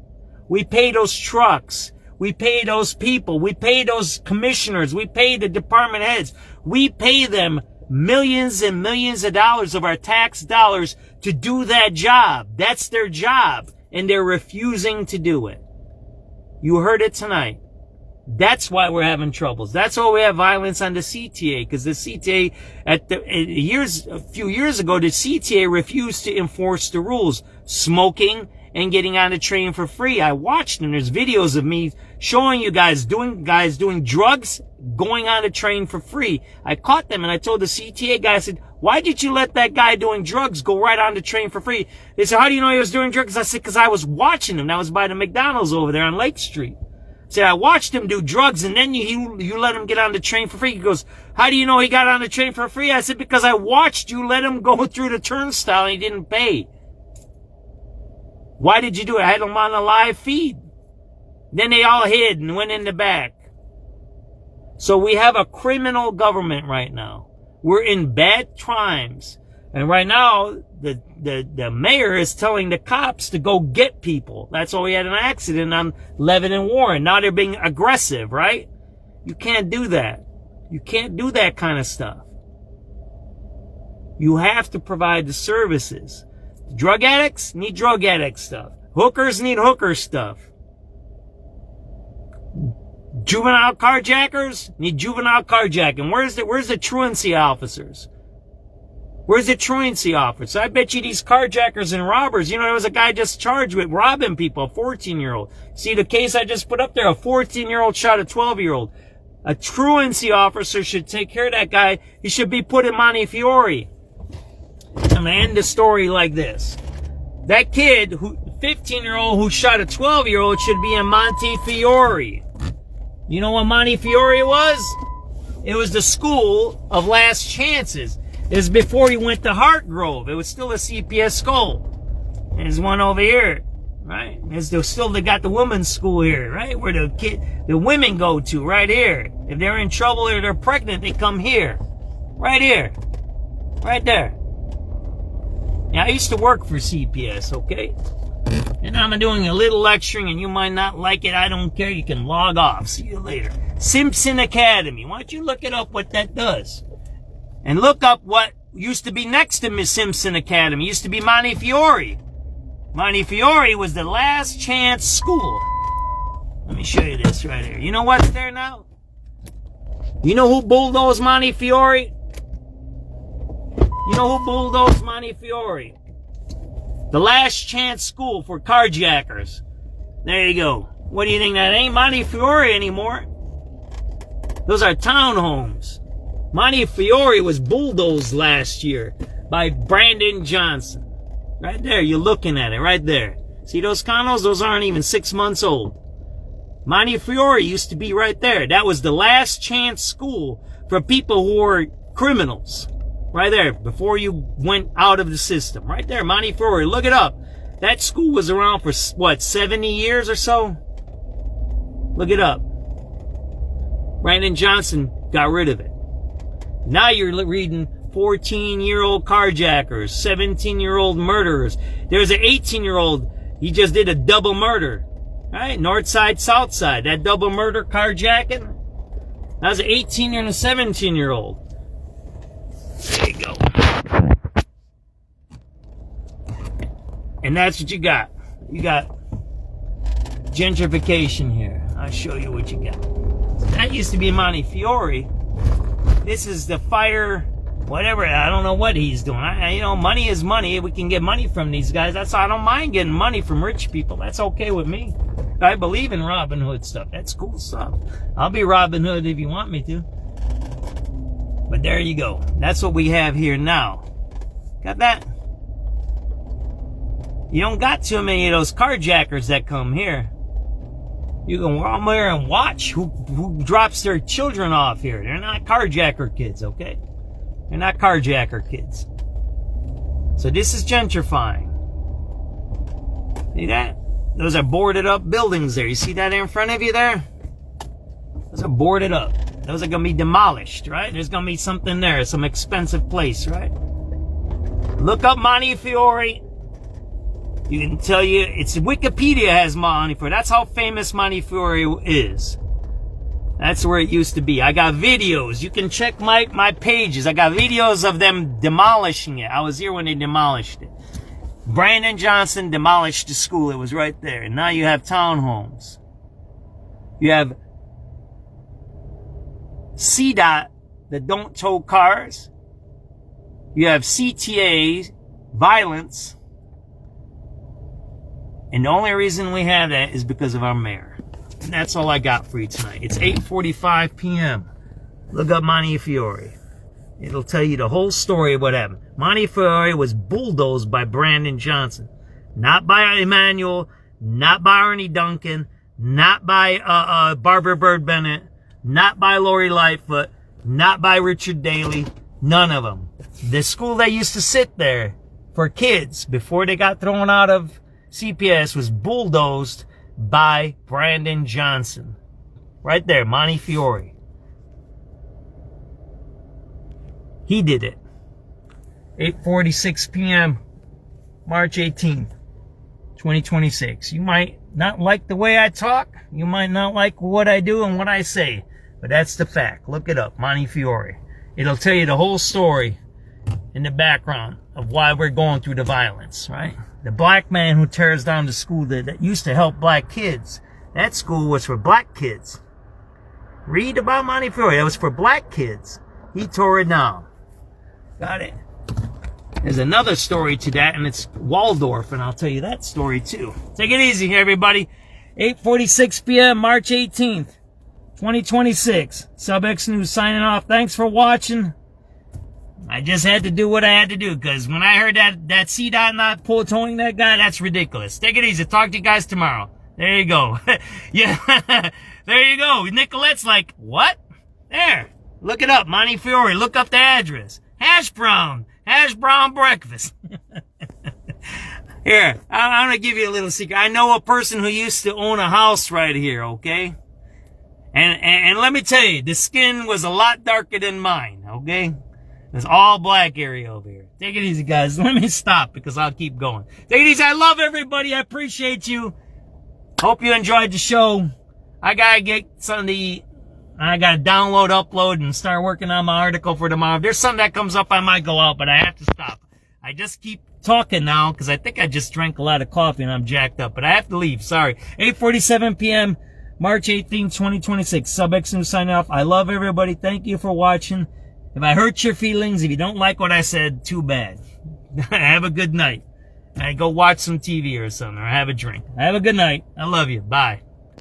We pay those trucks. We pay those people. We pay those commissioners. We pay the department heads. We pay them millions and millions of dollars of our tax dollars to do that job. That's their job. And they're refusing to do it. You heard it tonight. That's why we're having troubles. That's why we have violence on the CTA, because the CTA a few years ago, the CTA refused to enforce the rules. Smoking and getting on the train for free. I watched them. There's videos of me showing you guys doing drugs, going on the train for free. I caught them and I told the CTA guy, I said, why did you let that guy doing drugs go right on the train for free? They said, how do you know he was doing drugs? I said, because I was watching him. That was by the McDonald's over there on Lake Street. I said, I watched him do drugs and then you let him get on the train for free. He goes, how do you know he got on the train for free? I said, because I watched you let him go through the turnstile and he didn't pay. Why did you do it? I had them on a live feed. Then they all hid and went in the back. So we have a criminal government right now. We're in bad times. And right now, the mayor is telling the cops to go get people. That's why we had an accident on Levitt and Warren. Now they're being aggressive, right? You can't do that. You can't do that kind of stuff. You have to provide the services. Drug addicts need drug addict stuff. Hookers need hooker stuff. Juvenile carjackers need juvenile carjacking. Where's the truancy officers? Where's the truancy officers? I bet you these carjackers and robbers, there was a guy just charged with robbing people, a 14-year-old. See the case I just put up there? A 14-year-old shot a 12-year-old. A truancy officer should take care of that guy. He should be put in Montefiore. I'm going to end the story like this. That kid, 15-year-old who shot a 12-year-old should be in Montefiore. You know what Montefiore was? It was the school of last chances. It was before you went to Hartgrove. It was still a CPS school. There's one over here, right? They got the women's school here, right? Where the women go to, right here. If they're in trouble or they're pregnant, they come here. Right here. Right there. Yeah, I used to work for CPS, okay? And I'm doing a little lecturing, and you might not like it. I don't care. You can log off. See you later. Simpson Academy. Why don't you look it up what that does? And look up what used to be next to Miss Simpson Academy. It used to be Montefiore. Montefiore was the last chance school. Let me show you this right here. You know what's there now? You know who bulldozed Montefiore? You know who bulldozed Montefiore? The last chance school for carjackers. There you go. What do you think? That ain't Montefiore anymore. Those are townhomes. Montefiore was bulldozed last year by Brandon Johnson. Right there, you're looking at it, right there. See those condos? Those aren't even 6 months old. Montefiore used to be right there. That was the last chance school for people who were criminals. Right there, before you went out of the system. Right there, Montefiore. Look it up. That school was around for, 70 years or so? Look it up. Brandon Johnson got rid of it. Now you're reading 14-year-old carjackers, 17-year-old murderers. There's an 18-year-old, he just did a double murder. Right? North side, south side. That double murder carjacking. That was an 18 and a 17-year-old. There you go. And that's what you got. You got gentrification here. I'll show you what you got. That used to be Montefiore. This is the fire, whatever. I don't know what he's doing. Money is money. We can get money from these guys. I don't mind getting money from rich people. That's okay with me. I believe in Robin Hood stuff. That's cool stuff. I'll be Robin Hood if you want me to. But there you go. That's what we have here now. Got that? You don't got too many of those carjackers that come here. You can come here and watch who drops their children off here. They're not carjacker kids, okay? They're not carjacker kids. So this is gentrifying. See that? Those are boarded up buildings there. You see that in front of you there? Those are boarded up. Those are going to be demolished, right? There's going to be something there, some expensive place, right? Look up Montefiore. You can tell you, Wikipedia has Montefiore. That's how famous Montefiore is. That's where it used to be. I got videos. You can check my pages. I got videos of them demolishing it. I was here when they demolished it. Brandon Johnson demolished the school. It was right there. And now you have townhomes. You have CDOT that don't tow cars. You have CTA, violence. And the only reason we have that is because of our mayor. And that's all I got for you tonight. It's 8:45 p.m. Look up Montefiore. It'll tell you the whole story of what happened. Montefiore was bulldozed by Brandon Johnson. Not by Emmanuel, not by Ernie Duncan, not by Barbara Bird Bennett, not by Lori Lightfoot, not by Richard Daley, none of them. The school that used to sit there for kids before they got thrown out of CPS was bulldozed by Brandon Johnson. Right there, Montefiore. He did it. 8:46 p.m., March 18th, 2026. You might not like the way I talk. You might not like what I do and what I say. But that's the fact. Look it up, Montefiore. It'll tell you the whole story in the background of why we're going through the violence, right? The black man who tears down the school that used to help black kids. That school was for black kids. Read about Montefiore. That was for black kids. He tore it down. Got it? There's another story to that, and it's Waldorf, and I'll tell you that story too. Take it easy here, everybody. 8:46 p.m., March 18th, 2026. SubX.News signing off. Thanks for watching. I just had to do what I had to do, because when I heard that CDOT not towing that guy, that's ridiculous. Take it easy. Talk to you guys tomorrow. There you go. Yeah, there you go. Nicolette's like, what? There. Look it up. Montefiore. Look up the address. Hash brown breakfast. Here, I'm going to give you a little secret. I know a person who used to own a house right here, okay? And let me tell you, the skin was a lot darker than mine, okay? It's all black area over here. Take it easy, guys. Let me stop because I'll keep going. Take it easy. I love everybody. I appreciate you. Hope you enjoyed the show. I gotta get some of the... I gotta download, upload, and start working on my article for tomorrow. If there's something that comes up, I might go out, but I have to stop. I just keep talking now because I think I just drank a lot of coffee and I'm jacked up. But I have to leave. Sorry. 8:47 p.m., March 18th, 2026. SubX.News signing off. I love everybody. Thank you for watching. If I hurt your feelings, if you don't like what I said, too bad. Have a good night. I go watch some TV or something, or have a drink. Have a good night. I love you. Bye.